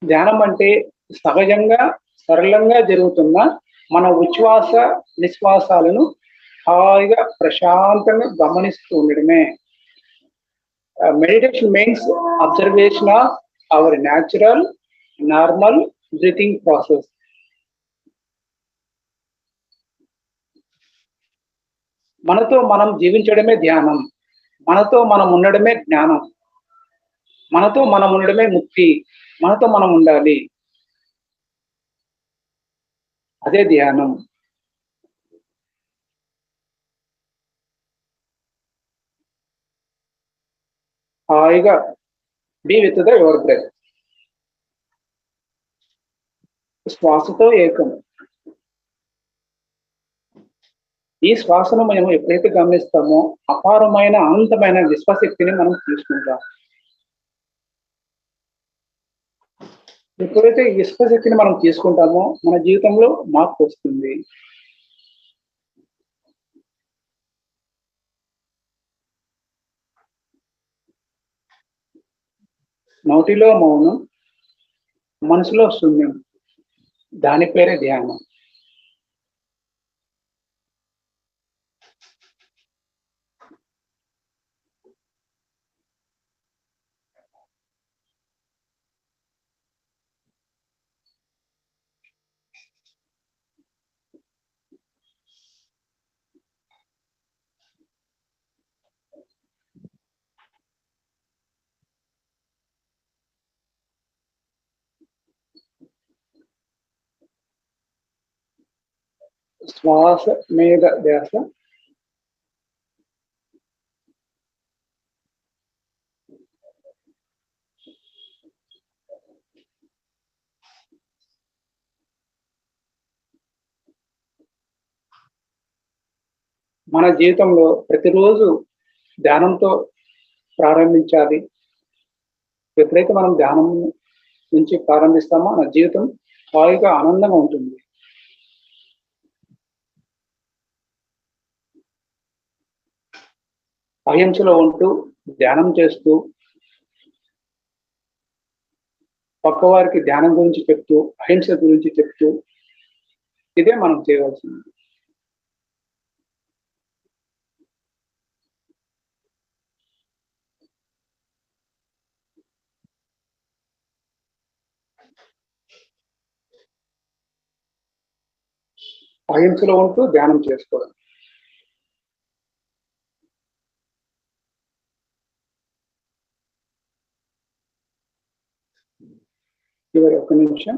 ధ్యానం అంటే సహజంగా సరళంగా జరుగుతున్న మన ఉచ్ఛ్వాస నిశ్వాసాలను హాయిగా ప్రశాంతంగా గమనిస్తూ ఉండడమే. Meditation means observation of our natural normal breathing process. మనతో మనం జీవించడమే ధ్యానం. మనతో మనం ఉండడమే జ్ఞానం. మనతో మనం ఉండడమే ముక్తి. మనతో మనం ఉండాలి. అదే ధ్యానం. హాయిగా be with the your breath. శ్వాసతో ఏకం. ఈ శ్వాసను మనం ఎప్పుడైతే గమనిస్తామో అపారమైన అనంతమైన విశ్వశక్తిని మనం తీసుకుంటాం. ఎప్పుడైతే ఈ విశ్వశక్తిని మనం తీసుకుంటామో మన జీవితంలో మార్పు వస్తుంది. నోటిలో మౌనం, మనసులో శూన్యం. దాని పేరే ధ్యానం. శ్వాస మీద ధ్యాస. మన జీవితంలో ప్రతిరోజు ధ్యానంతో ప్రారంభించాలి. ఎప్పుడైతే మనం ధ్యానం నుంచి ప్రారంభిస్తామో మన జీవితం హాయిగా ఆనందంగా ఉంటుంది. అహింసలో ఉంటూ ధ్యానం చేస్తూ పక్కవారికి ధ్యానం గురించి చెప్తూ అహింస గురించి చెప్తూ ఇదే మనం చేయవలసింది. అహింసలో ఉంటూ ధ్యానం చేసుకోవడం. చివరి 1 నిమిషం.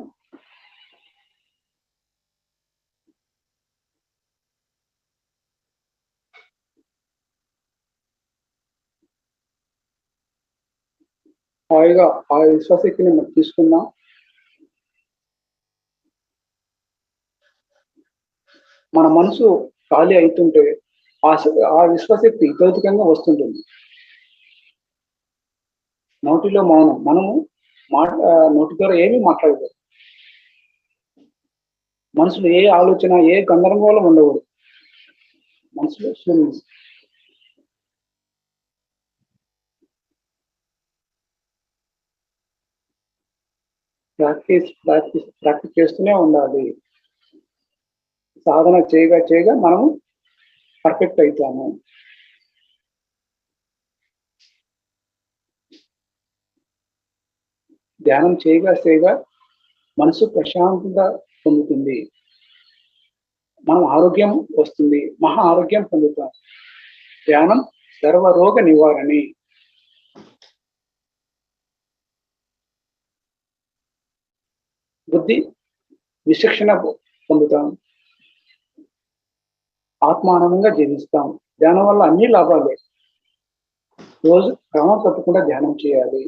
హాయిగా ఆ విశ్వశక్తిని మనం తీసుకుందాం. మన మనసు ఖాళీ అవుతుంటే ఆ విశ్వశక్తి భౌతికంగా వస్తుంటుంది. నోటిలో మౌనం. మనము నోటి ద్వారా ఏమీ మాట్లాడకూడదు. మనసులో ఏ ఆలోచన ఏ గందరగోళం ఉండకూడదు. మనసులో శూన్యం. ప్రాక్టీస్ చేస్తూనే ఉండాలి. సాధన చేయగా మనము పర్ఫెక్ట్ అవుతాము. ధ్యానం చేయగా మనసు ప్రశాంతత పొందుతుంది. మనం ఆరోగ్యం వస్తుంది. మహా ఆరోగ్యం పొందుతాం. ధ్యానం సర్వరోగ నివారణి. బుద్ధి విచక్షణ పొందుతాం. ఆత్మానందంగా జీవిస్తాం. ధ్యానం వల్ల అన్ని లాభాలే. రోజు క్రమం తప్పకుండా ధ్యానం చేయాలి.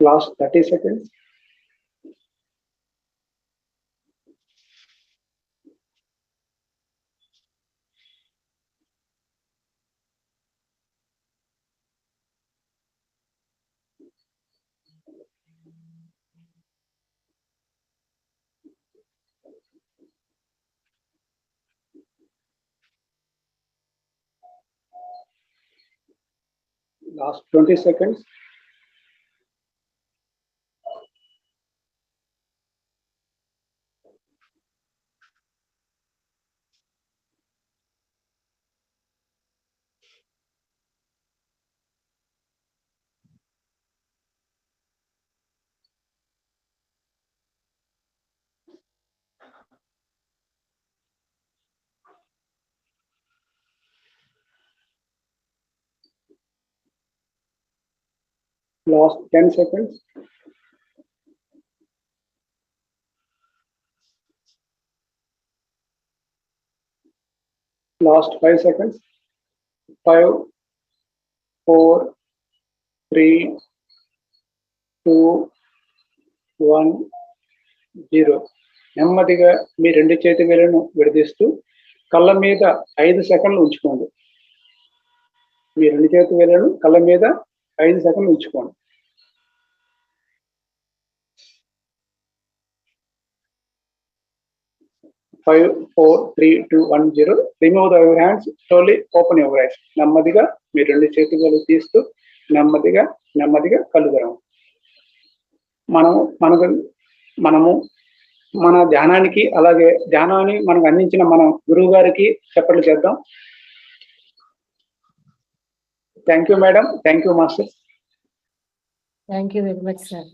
Last 30 seconds. Last 20 seconds. Last 10 seconds. Last 5 seconds. 5, 4, 3, 2, 1, 0. నెమ్మదిగా మీ 2 చేతి వేళ్లను విడదీస్తూ కళ్ళ మీద 5 సెకండ్లు ఉంచుకోండి. మీ 2 చేతి వేళ్లను కళ్ళ మీద 5 సెకండ్లు ఉంచుకోండి. 5, 4, 3, 2, 1, 0. Remove your hands. Slowly open your eyes. నెమ్మదిగా మీ 2 చేతి వేళ్లు తీస్తూ నెమ్మదిగా కళ్ళు తెరవండి. మనము మన ధ్యానానికి, అలాగే ధ్యానాన్ని మనకు అందించిన మన గురువు గారికి చప్పట్లు చేద్దాం. Thank you madam. Thank you master. Thank you very much sir.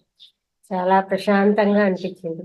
చాలా ప్రశాంతంగా అనిపించింది.